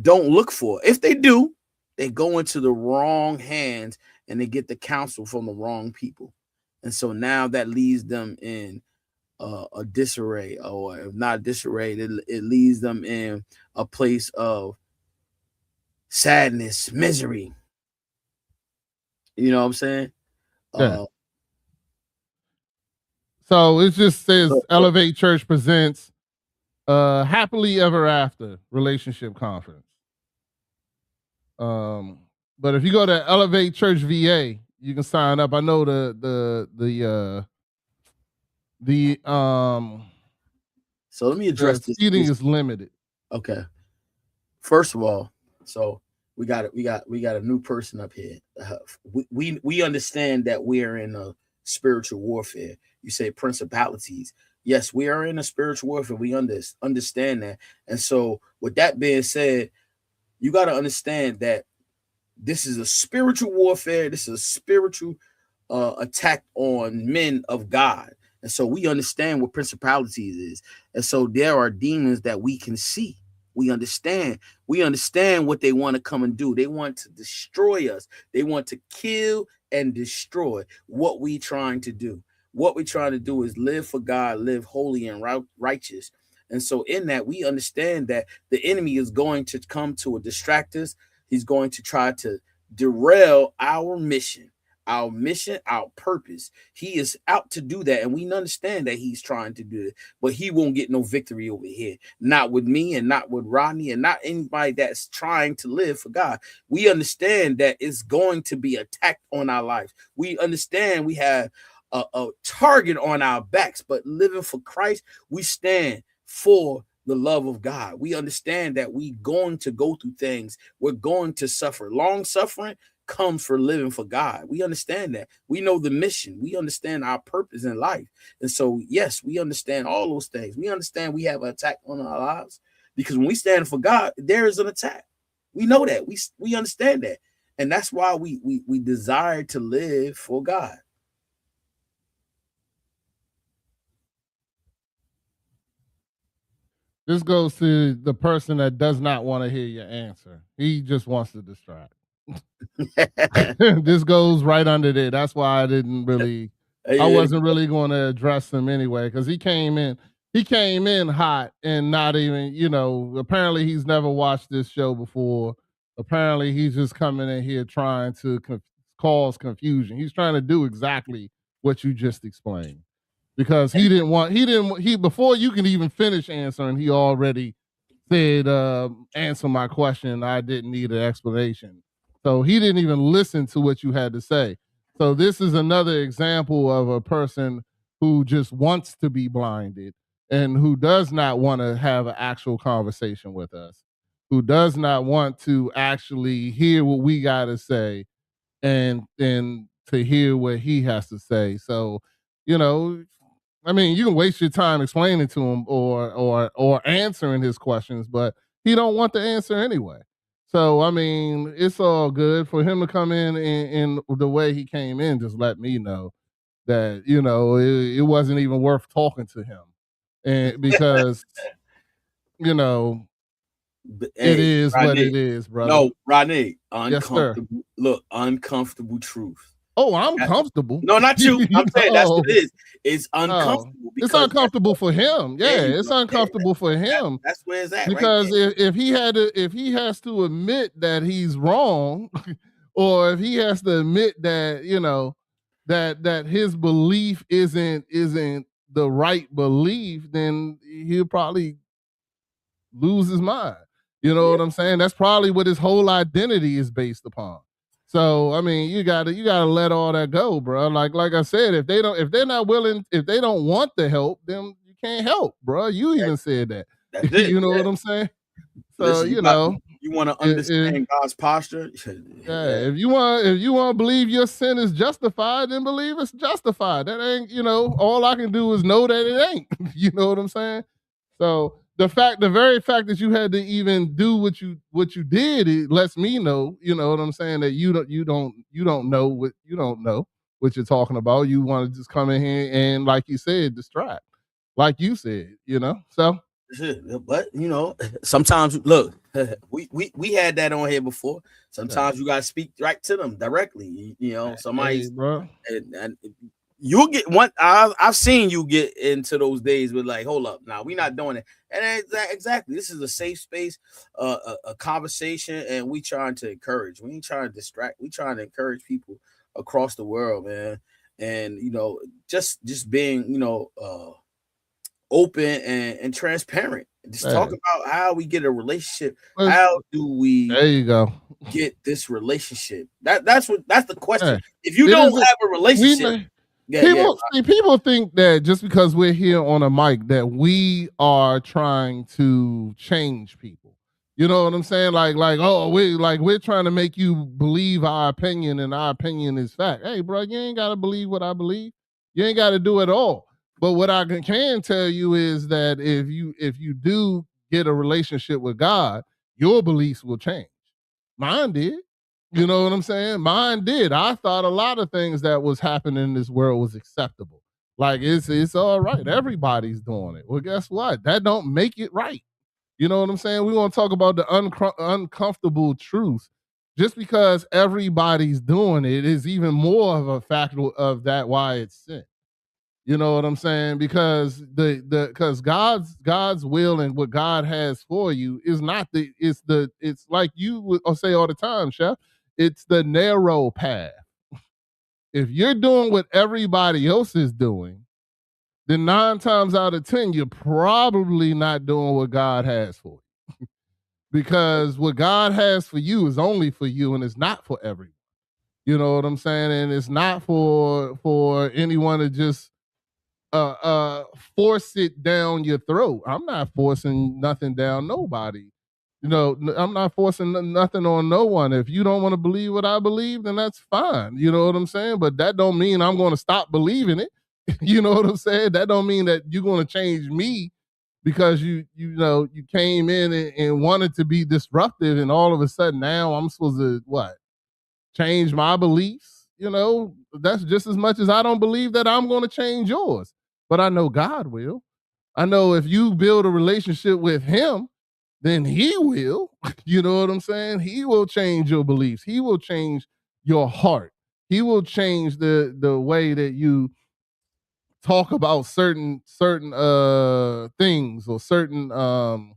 don't look for. If they do, they go into the wrong hands and they get the counsel from the wrong people. And so now that leaves them in a disarray, or if not disarray, it leaves them in a place of sadness, misery. You know what I'm saying? Yeah. Uh, So it just says so, Elevate Church presents Happily Ever After Relationship Conference. But if you go to Elevate Church VA, you can sign up. I know so let me address the seating this. is limited. Okay. First of all, so we got a new person up here. We understand that we are in a spiritual warfare. You say principalities. Yes, we are in a spiritual warfare. We understand that. And so, with that being said, you got to understand that this is a spiritual warfare. This is a spiritual attack on men of God. And so we understand what principalities is. And so there are demons that we can see. We understand. We understand what they want to come and do. They want to destroy us. They want to kill and destroy what we trying to do. What we're trying to do is live for God, live holy and righteous. And so in that, we understand that the enemy is going to come to distract us. He's going to try to derail our mission, our purpose. He is out to do that, and we understand that he's trying to do it, but he won't get no victory over here. Not with me, and not with Rodney, and not anybody that's trying to live for God. We understand that it's going to be attacked on our lives. We understand we have a target on our backs, but living for Christ, we stand for the love of God. We understand that we going to go through things. We're going to suffer. Long suffering comes for living for God. We understand that. We know the mission. We understand our purpose in life. And so, yes, we understand all those things. We understand we have an attack on our lives, because when we stand for God, there is an attack. We know that. We understand that. And that's why we desire to live for God. This goes to the person that does not want to hear your answer. He just wants to distract. This goes right under there. That's why I didn't really, I wasn't really going to address him anyway, because he came in hot and not even, apparently he's never watched this show before. Apparently he's just coming in here trying to cause confusion. He's trying to do exactly what you just explained, because he before you can even finish answering, he already said, answer my question. I didn't need an explanation. So he didn't even listen to what you had to say. So this is another example of a person who just wants to be blinded and who does not want to have an actual conversation with us, who does not want to actually hear what we got to say and to hear what he has to say. So, I mean, you can waste your time explaining to him or answering his questions, but he don't want the answer anyway. So I mean, it's all good for him to come in the way he came in. Just let me know that it wasn't even worth talking to him, and because it is Rodney, what it is, brother. No, Rodney, Yes, sir. Look, uncomfortable truth. Oh, I'm comfortable. No, not you. I'm saying that's what it is. It's uncomfortable. It's uncomfortable for him. Yeah, it's uncomfortable for him. That's where it's at. Because right if he has to admit that he's wrong, or if he has to admit that that his belief isn't the right belief, then he'll probably lose his mind. You know what I'm saying? That's probably what his whole identity is based upon. So I mean, you gotta let all that go, bro. Like I said, if they're not willing, if they don't want the help, then you can't help, bro. You even said that. You know what I'm saying? So Listen, you want to understand God's posture. If you want to believe your sin is justified, then believe it's justified. That ain't all I can do is know that it ain't. You know what I'm saying? So the very fact that you had to even do what you did, it lets me know, you know what I'm saying, that you don't know what you're talking about. You want to just come in here and, like you said, distract, like you said, So But sometimes look, we had that on here before. Sometimes you gotta speak right to them directly. Hey, Somebody's bro. and you'll get one. I've seen you get into those days with like, hold up, now we not doing it. And exactly, this is a safe space, a conversation, and we trying to encourage. We ain't trying to distract. We trying to encourage people across the world, man. And just being open and transparent. Just talk Hey, about how we get a relationship. let's- How do we there you go. get this relationship? That's the question. Hey, If you it don't isn't. have a We relationship, may- yeah. people think that just because we're here on a mic that we are trying to change people. You know what I'm saying? Oh, we're trying to make you believe our opinion, and our opinion is fact. Hey, bro, you ain't gotta believe what I believe. You ain't gotta do it all. But what I can tell you is that if you do get a relationship with God, your beliefs will change. Mine did. You know what I'm saying? Mine did. I thought a lot of things that was happening in this world was acceptable. Like it's all right. Everybody's doing it. Well, guess what? That don't make it right. You know what I'm saying? We want to talk about the uncomfortable truth. Just because everybody's doing it is even more of a factor of that why it's sin. You know what I'm saying? Because because God's will and what God has for you is not it's like you would say all the time, Chef. It's the narrow path. If you're doing what everybody else is doing, then 9 times out of 10, you're probably not doing what God has for you. Because what God has for you is only for you and it's not for everyone. You know what I'm saying? And it's not for anyone to just uh uh force it down your throat. I'm not forcing nothing down nobody. I'm not forcing nothing on no one. If you don't want to believe what I believe, then that's fine. You know what I'm saying? But that don't mean I'm going to stop believing it. You know what I'm saying? That don't mean that you're going to change me because you came in and wanted to be disruptive, and all of a sudden now I'm supposed to what? Change my beliefs? That's just as much as I don't believe that I'm going to change yours. But I know God will. I know if you build a relationship with him, then he will. You know what I'm saying? He will change your beliefs. He will change your heart. He will change the way that you talk about certain things or certain what's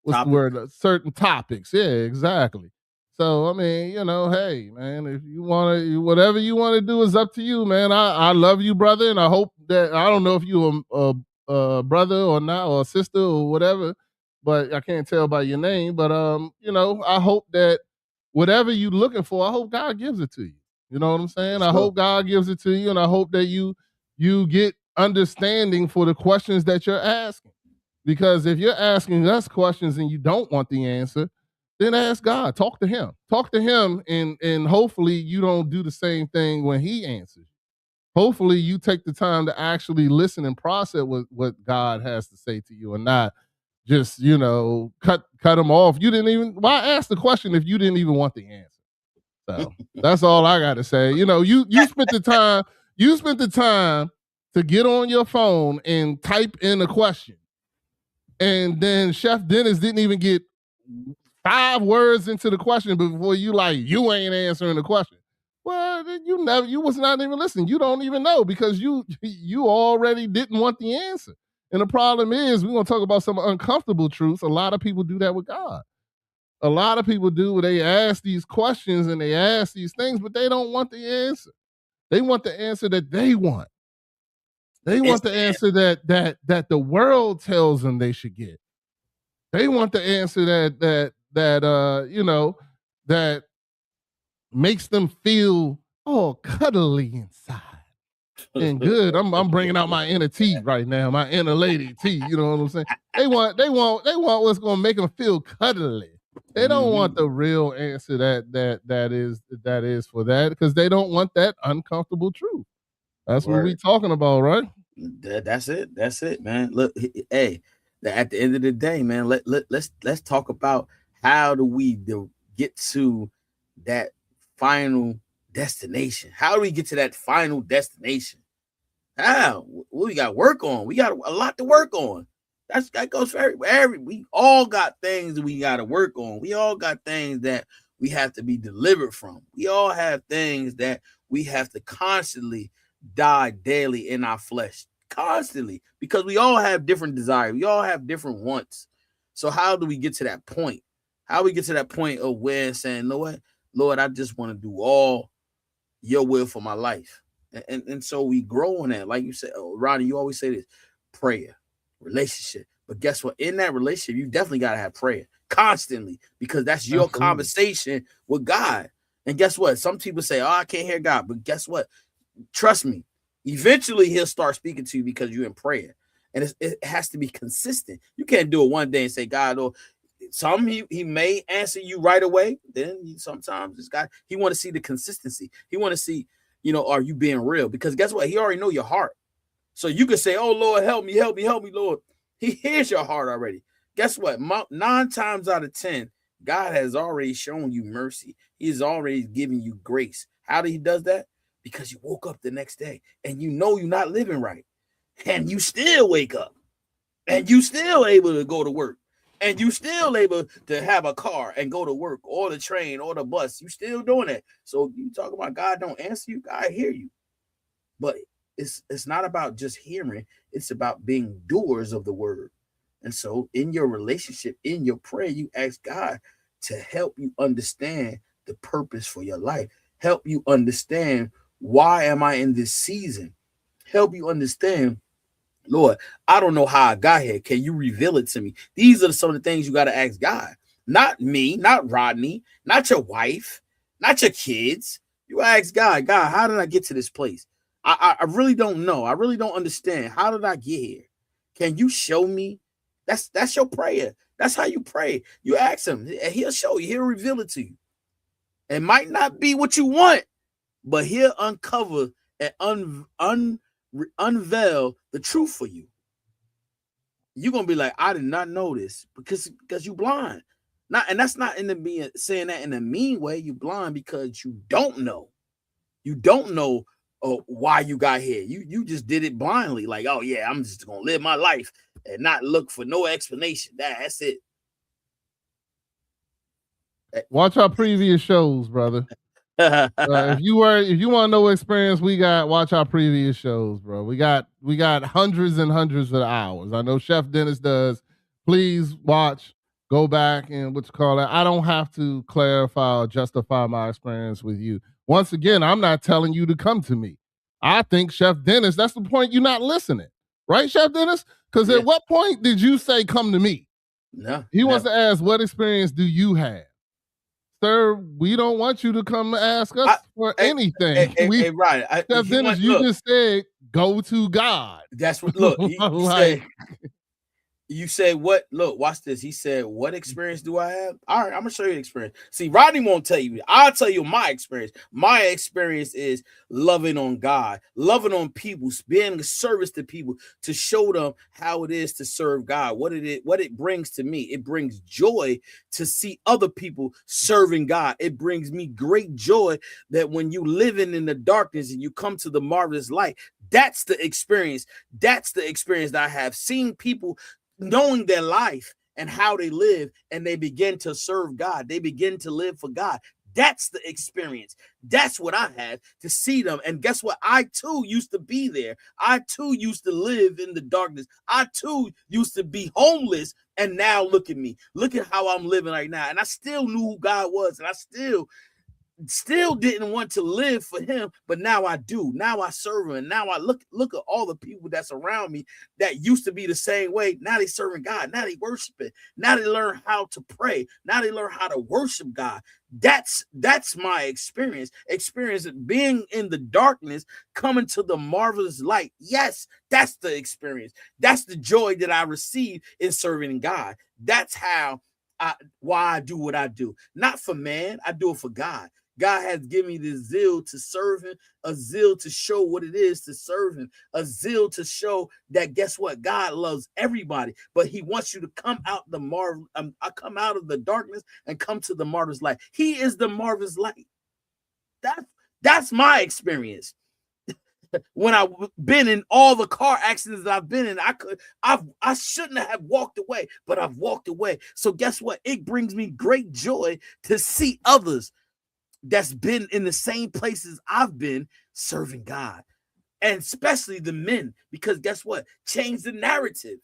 the Topic. word? Certain topics. Yeah, exactly. So I mean, hey man, if you want to, whatever you want to do is up to you, man. I love you, brother, and I hope that I don't know if you a brother or not, or a sister or whatever, but I can't tell by your name. But I hope that whatever you looking for, I hope God gives it to you. You know what I'm saying? I Sure. hope God gives it to you, and I hope that you get understanding for the questions that you're asking. Because if you're asking us questions and you don't want the answer, then ask God. Talk to him. Talk to him, and hopefully you don't do the same thing when he answers. Hopefully you take the time to actually listen and process what God has to say to you, and not just, cut him off. You didn't even why ask the question if you didn't even want the answer? So that's all I gotta say. You spent the time to get on your phone and type in a question, and then Chef Dennis didn't even get 5 words into the question before you ain't answering the question. Well, then you was not even listening. You don't even know because you already didn't want the answer. And the problem is, we're gonna talk about some uncomfortable truths. A lot of people do that with God. A lot of people do. They ask these questions and they ask these things, but they don't want the answer. They want the answer that they want. They It's want the answer that the world tells them they should get. They want the answer that makes them feel all cuddly inside and good. I'm bringing out my inner T right now, my inner lady T. You know what I'm saying? They want what's gonna make them feel cuddly. They don't want the real answer that is for that, because they don't want that uncomfortable truth. That's what we Word. talking about, right? That's it. That's it, man. Look, hey, at the end of the day, man, let's talk about how do we get to that final destination? How do we get to that final destination? How? What we got to work on? We got a lot to work on. That goes for every. We all got things that we got to work on. We all got things that we have to be delivered from. We all have things that we have to constantly die daily in our flesh, constantly, because we all have different desires. We all have different wants. So how do we get to that point? How we get to that point of where saying, Lord, I just want to do all your will for my life. And so we grow on that. Like you said, Ronnie, you always say this: prayer, relationship. But guess what? In that relationship, you definitely got to have prayer constantly, because that's your Absolutely. Conversation with God. And guess what? Some people say, oh, I can't hear God. But guess what? Trust me, eventually he'll start speaking to you because you're in prayer. And it has to be consistent. You can't do it one day and say, God, or some he may answer you right away. Then sometimes this guy, he want to see the consistency. He want to see, are you being real? Because guess what? He already know your heart. So you can say, oh, Lord, help me, Lord. He hears your heart already. Guess what? 9 times out of 10, God has already shown you mercy. He's already giving you grace. How did he does that? Because you woke up the next day and you know you're not living right. And you still wake up. And you still able to go to work. And you still able to have a car and go to work, or the train or the bus. You still doing that. So you talk about God don't answer you, God hear you. But it's not about just hearing, it's about being doers of the word. And so in your relationship, in your prayer, you ask God to help you understand the purpose for your life. Help you understand, why am I in this season? Help you understand, Lord, I don't know how I got here. Can you reveal it to me? These are some of the things you got to ask God. Not me, not Rodney, not your wife, not your kids. You ask God, how did I get to this place? I really don't know. I really don't understand. How did I get here? Can you show me? That's your prayer. That's how you pray. You ask him, and he'll show you. He'll reveal it to you. It might not be what you want, but he'll uncover and unveil the truth for you. You're gonna be like, I did not know this, because you blind. And that's not in the saying that in a mean way. You blind because you don't know. You don't know why you got here. You just did it blindly. Like, oh yeah, I'm just gonna live my life and not look for no explanation. That's it. Watch our previous shows, brother. If you want to know what experience we got, watch our previous shows, bro. We got hundreds and hundreds of hours. I know Chef Dennis does. Please watch, go back, and what you call that. I don't have to clarify or justify my experience with you. Once again, I'm not telling you to come to me. I think Chef Dennis, that's the point. You're not listening, right, Chef Dennis? Because at what point did you say come to me? No. He wants to ask, what experience do you have? Sir, we don't want you to come ask us for anything. Right. Chef Dennis, you just said go to God. That's what. Look, you say what? Look, watch this. He said, what experience do I have? All right, I'm gonna show you the experience. See, Rodney won't tell you. I'll tell you my experience. My experience is loving on God, loving on people, being a service to people, to show them how it is to serve God, what it brings to me. It brings joy to see other people serving God. It brings me great joy that when you living in the darkness and you come to the marvelous light, that's the experience. That's the experience that I have. Seeing people knowing their life and how they live, and they begin to serve God. They begin to live for God. That's the experience. That's what I had, to see them. And guess what? I too used to be there. I too used to live in the darkness. I too used to be homeless. And now look at me. Look at how I'm living right now. And I still knew who God was. And I still didn't want to live for him, but now I do. Now I serve him, and now I look at all the people that's around me that used to be the same way. Now they serving God. Now they worshiping. Now they learn how to pray. Now they learn how to worship God. That's my experience being in the darkness, coming to the marvelous light. Yes, that's the experience. That's the joy that I receive in serving God. That's why I do what I do. Not for man, I do it for God. God has given me the zeal to serve him, a zeal to show what it is to serve him, a zeal to show that, guess what? God loves everybody, but he wants you to come out come out of the darkness and come to the marvelous light. He is the marvelous light. That's my experience. when I've been in all the car accidents that I've been in, I shouldn't have walked away, but I've walked away. So guess what? It brings me great joy to see others that's been in the same places I've been serving God, and especially the men, because guess what? Change the narrative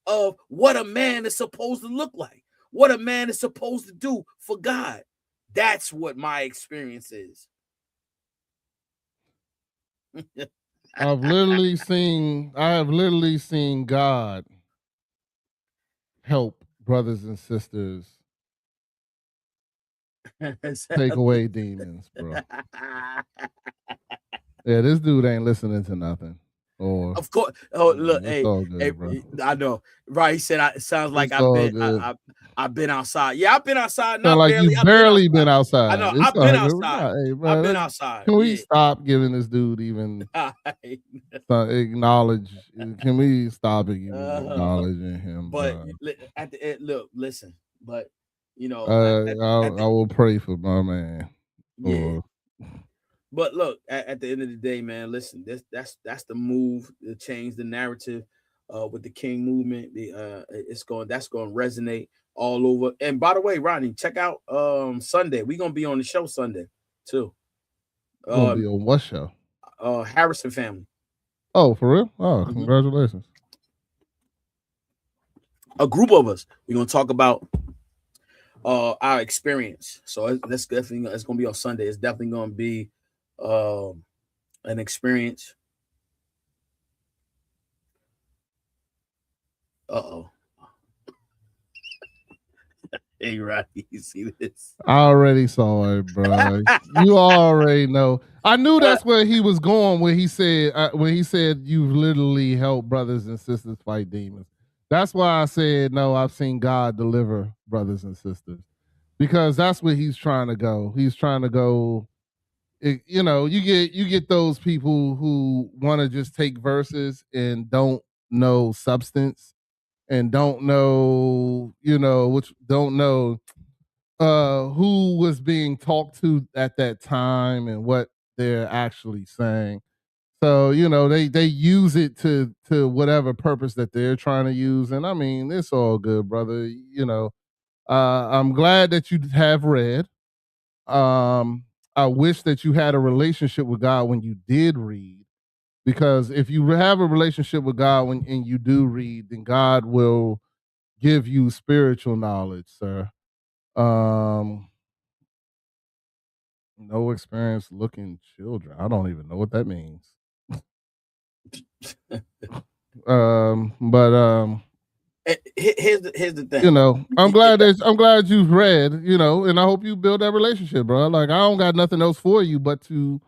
of what a man is supposed to look like, what a man is supposed to do for God. That's what my experience is. I have literally seen God help brothers and sisters take away demons, bro. Yeah, this dude ain't listening to nothing. Or of course. Oh, look, it's hey, all good, hey, bro. I know, right? He said, "It sounds like It's all good. I've been outside." Yeah, I've been outside. Sound Not like barely. you I've barely been been outside. I outside. know. It's I've been all good. outside. Hey, bro, I've been outside. can we Yeah. stop giving this dude even acknowledge? Can we stop acknowledging him, But bro? at the end, look, listen. But you know, I will pray for my man. yeah. But look, at the end of the day, man, listen, that's the move to change the narrative with the King movement. That's going to resonate all over. And by the way, Rodney, check out Sunday. We're gonna be on the show Sunday too. Gonna be on what show? Harrison Family. Oh, for real? Oh, congratulations. A group of us. We're gonna talk about our experience. So that's definitely it's gonna be on Sunday. It's definitely gonna be an experience. Uh-oh. Hey, Rodney, you see this? I already saw it, bro. You already know. I knew that's where he was going when he said you've literally helped brothers and sisters fight demons. That's why I said no. I've seen God deliver brothers and sisters, because that's where he's trying to go. He's trying to go. You get those people who want to just take verses and don't know substance and don't know who was being talked to at that time and what they're actually saying. So they use it to whatever purpose that they're trying to use, and I mean it's all good, brother. I'm glad that you have read. I wish that you had a relationship with God when you did read, because if you have a relationship with God and you do read, then God will give you spiritual knowledge, sir. No experience looking children. I don't even know what that means. Here's the thing. I'm glad you've read, and I hope you build that relationship, bro. Like I don't got nothing else for you but to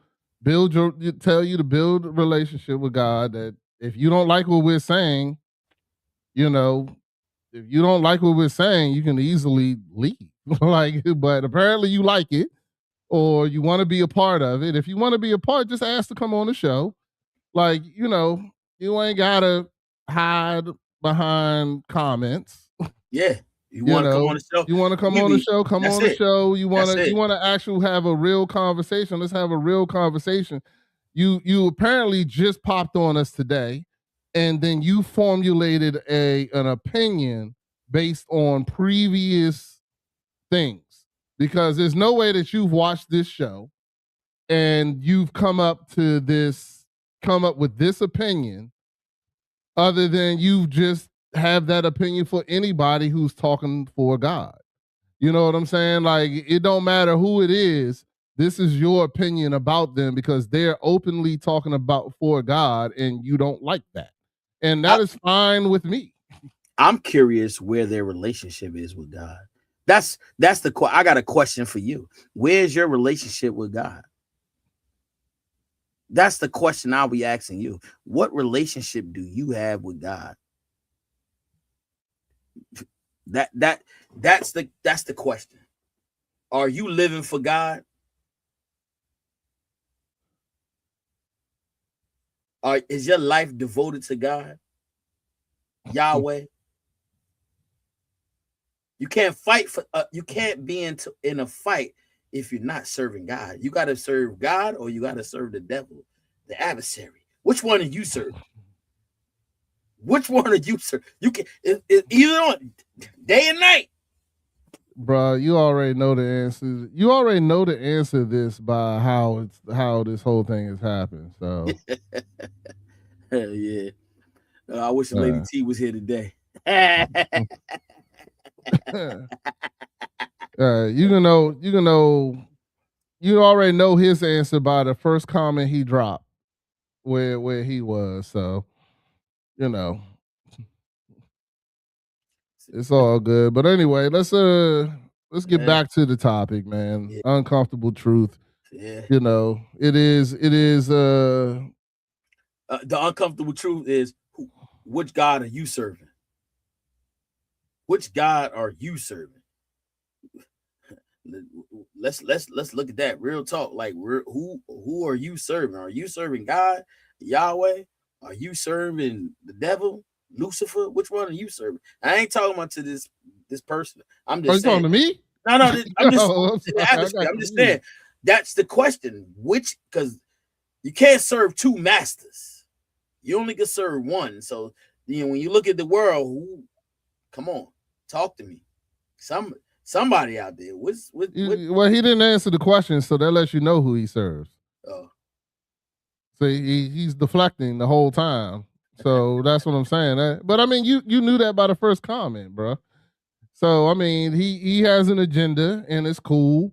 tell you to build a relationship with God. That if you don't like what we're saying, if you don't like what we're saying, you can easily leave. But apparently you like it, or you want to be a part of it. If you want to be a part, just ask to come on the show. You ain't gotta hide behind comments. Yeah. You want to come on the show? You want to come on the show? Come on the show. You want to actually have a real conversation? Let's have a real conversation. You apparently just popped on us today, and then you formulated an opinion based on previous things, because there's no way that you've watched this show and you've come up with this opinion other than you just have that opinion for anybody who's talking for God. You know what I'm saying? Like, it don't matter who it is. This is your opinion about them because they're openly talking about for God, and you don't like that. And that is fine with me. I'm curious where their relationship is with God. That's I got a question for you. Where's your relationship with God? That's the question I'll be asking you. What relationship do you have with God? That's the question. Are you living for God? Is your life devoted to God? Yahweh? You can't fight for you can't be in a fight if you're not serving God. You got to serve God or you got to serve the devil, the adversary. Which one are you serving? Which one are you serving? You can either on day and night. Bro, you already know the answer. You already know the answer to this by how this whole thing has happened. So Hell yeah. I wish Lady T was here today. You already know his answer by the first comment he dropped where he was. So, it's all good. But anyway, let's get back to the topic, man. Yeah. Uncomfortable truth. Yeah. It is the uncomfortable truth is which God are you serving? Which God are you serving? Let's look at that real talk. Like, who are you serving? Are you serving God, Yahweh? Are you serving the devil, Lucifer? Which one are you serving? I ain't talking about to this person. I'm just saying. Talking to me? No, I'm just saying. That's the question. Which, because you can't serve two masters. You only can serve one. So when you look at the world, come on, talk to me. Somebody out there. Well, he didn't answer the question, so that lets you know who he serves. Oh. So he's deflecting the whole time. So that's what I'm saying. But I mean, you knew that by the first comment, bro. So I mean, he has an agenda, and it's cool.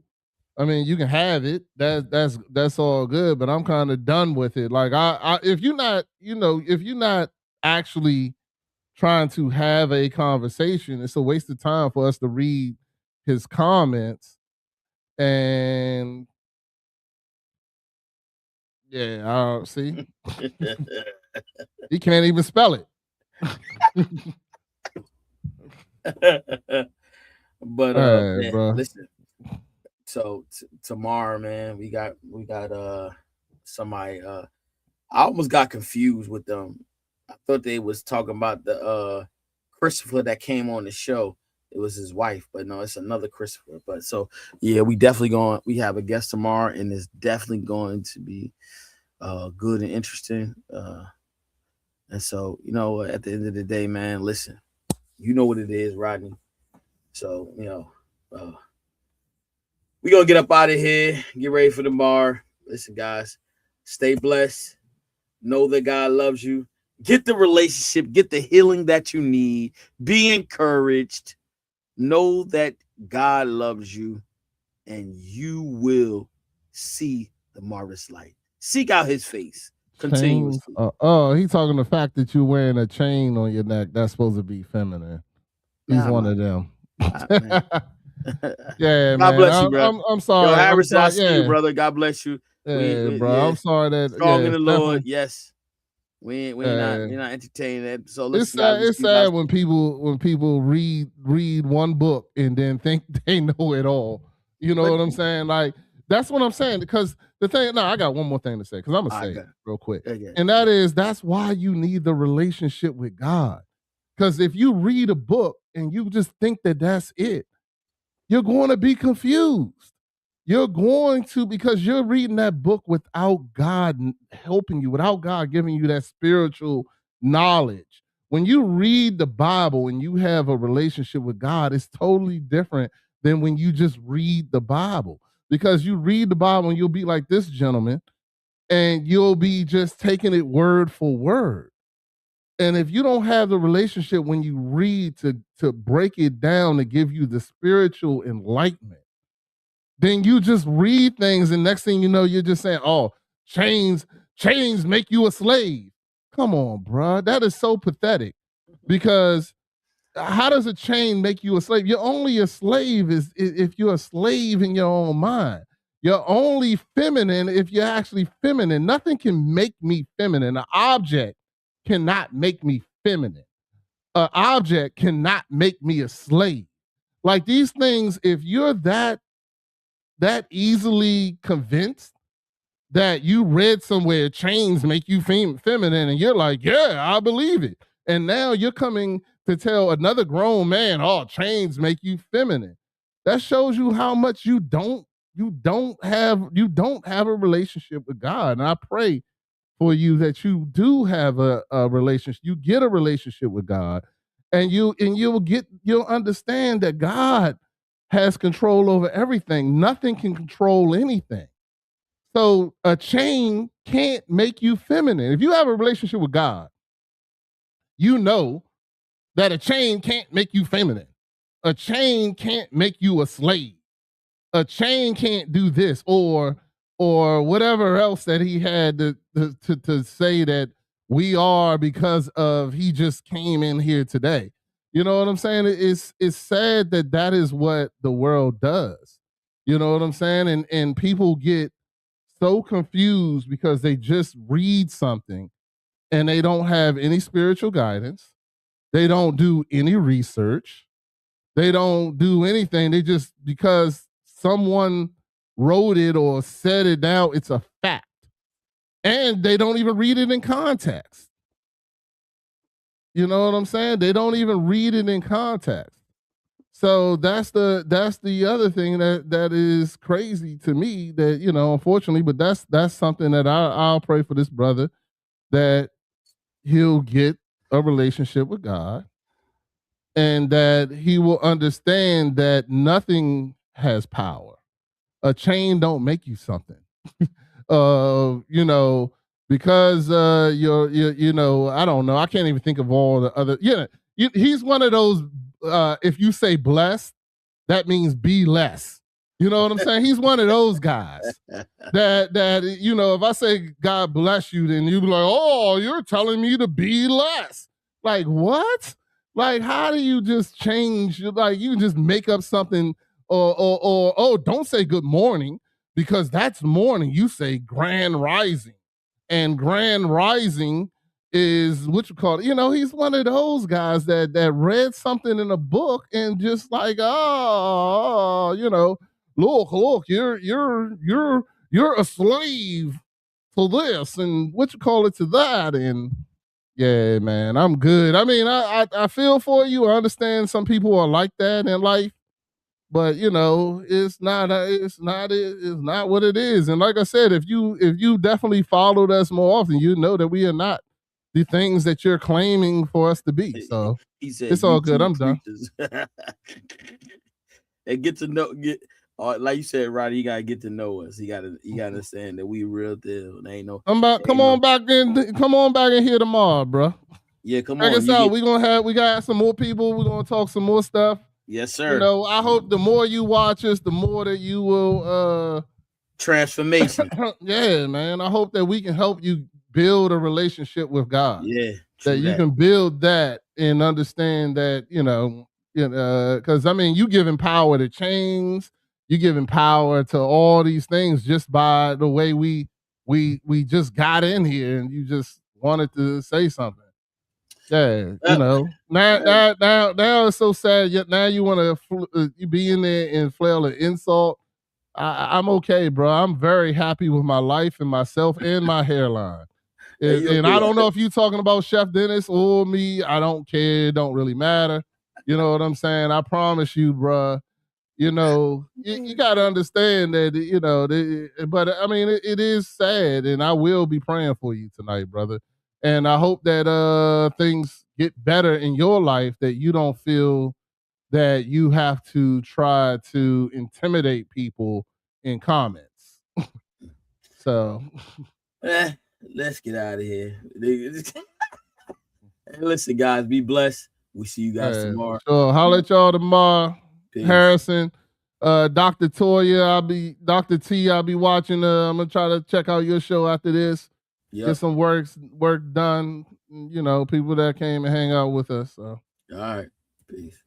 I mean, you can have it. That's all good. But I'm kind of done with it. Like, if you're not actually trying to have a conversation, it's a waste of time for us to read his comments. And yeah, see, he can't even spell it. But man, bro. Listen. So tomorrow, man, we got somebody. I almost got confused with them. I thought they was talking about the Christopher that came on the show. It was his wife, but no, it's another Christopher. But so yeah, we have a guest tomorrow, and it's definitely going to be good and interesting. And so, at the end of the day, man, listen, you know what it is, Rodney. So, we're going to get up out of here, get ready for tomorrow. Listen, guys, stay blessed. Know that God loves you. Get the relationship, get the healing that you need. Be encouraged. Know that God loves you, and you will see the marvelous light. Seek out his face continuously. He's talking the fact that you're wearing a chain on your neck. That's supposed to be feminine. He's one of them. Yeah, God man. bless you, bro. I'm sorry. Yo, Harris, I see you, brother. God bless you. Yeah, bro. I'm sorry that strong in the Lord. Yes. We're not entertaining that. So it's sad when people read one book and then think they know it all. You know what I'm saying? Like, that's what I'm saying. Because the thing, I got one more thing to say, because I'm gonna say it real quick. And that's why you need the relationship with God. Because if you read a book and you just think that that's it, you're going to be confused. You're going to, because you're reading that book without God helping you, without God giving you that spiritual knowledge. When you read the Bible and you have a relationship with God, it's totally different than when you just read the Bible. Because you read the Bible and you'll be like this gentleman, and you'll be just taking it word for word. And if you don't have the relationship when you read to break it down to give you the spiritual enlightenment, then you just read things, and next thing you know, you're just saying, "Oh, chains make you a slave." Come on, bro. That is so pathetic. Because how does a chain make you a slave? You're only a slave if you're a slave in your own mind. You're only feminine if you're actually feminine. Nothing can make me feminine. An object cannot make me feminine. An object cannot make me a slave. Like, these things, if you're that easily convinced that you read somewhere chains make you feminine, and you're like, yeah, I believe it. And now you're coming to tell another grown man, oh, chains make you feminine. That shows you how much you don't you don't have a relationship with God. And I pray for you that you do have a relationship. You get a relationship with God, and you'll understand that God has control over everything. Nothing can control anything. So a chain can't make you feminine. If you have a relationship with God, you know that a chain can't make you feminine. A chain can't make you a slave. A chain can't do this or whatever else that he had to say that we are because of he just came in here today. You know what I'm saying? It's sad that that is what the world does. You know what I'm saying? And people get so confused because they just read something and they don't have any spiritual guidance. They don't do any research. They don't do anything. They just, because someone wrote it or said it down, it's a fact. And they don't even read it in context. You know what I'm saying? They don't even read it in context. So that's the other thing that is crazy to me, that, you know, unfortunately, but that's something that I'll pray for this brother, that he'll get a relationship with God, and that he will understand that nothing has power. A chain don't make you something. You know, because you're you know, I don't know. I can't even think of all the other. He's one of those. If you say blessed, that means be less. You know what I'm saying? He's one of those guys that you know, if I say God bless you, then you be like, oh, you're telling me to be less. Like what? Like, how do you just change? Like, you just make up something, or oh, don't say good morning because that's morning. You say grand rising, and grand rising is what you call it. You know, he's one of those guys that read something in a book and just like, oh, you know, look, you're a slave to this and what you call it to that. And yeah, man, I'm good. I mean, I feel for you. I understand some people are like that in life, but you know, it's not what it is. And like I said, if you definitely followed us more often, you know that we are not the things that you're claiming for us to be. So He said, it's all good. YouTube I'm done. preachers. And get to know, like you said, Roddy, you gotta get to know us. You gotta understand that we real deal. There ain't no. Come on back in here tomorrow, bro. Yeah, come Check on. us out. We got some more people. We're gonna talk some more stuff. Yes, sir. You know, I hope the more you watch us, the more that you will transformation. Yeah, man. I hope that we can help you build a relationship with God. Yeah, that you can build that and understand that, because I mean, you giving power to chains, you giving power to all these things just by the way we just got in here and you just wanted to say something. Yeah, you know. Now it's so sad. Yet now you want to you be in there and flail an insult. I'm okay, bro. I'm very happy with my life and myself and my hairline. And I don't know if you're talking about Chef Dennis or me. I don't care. It don't really matter. You know what I'm saying? I promise you, bro. You know, you got to understand that, you know, but I mean, it is sad, and I will be praying for you tonight, brother. And I hope that things get better in your life, that you don't feel that you have to try to intimidate people in comments. So let's get out of here. Listen, guys, be blessed. We see you guys tomorrow. So holler at y'all tomorrow. Peace. Harrison, Dr. Toya, Dr. T, I'll be watching. I'm gonna try to check out your show after this. Yep. Get some work done. You know, people that came and hang out with us. So. All right. Peace.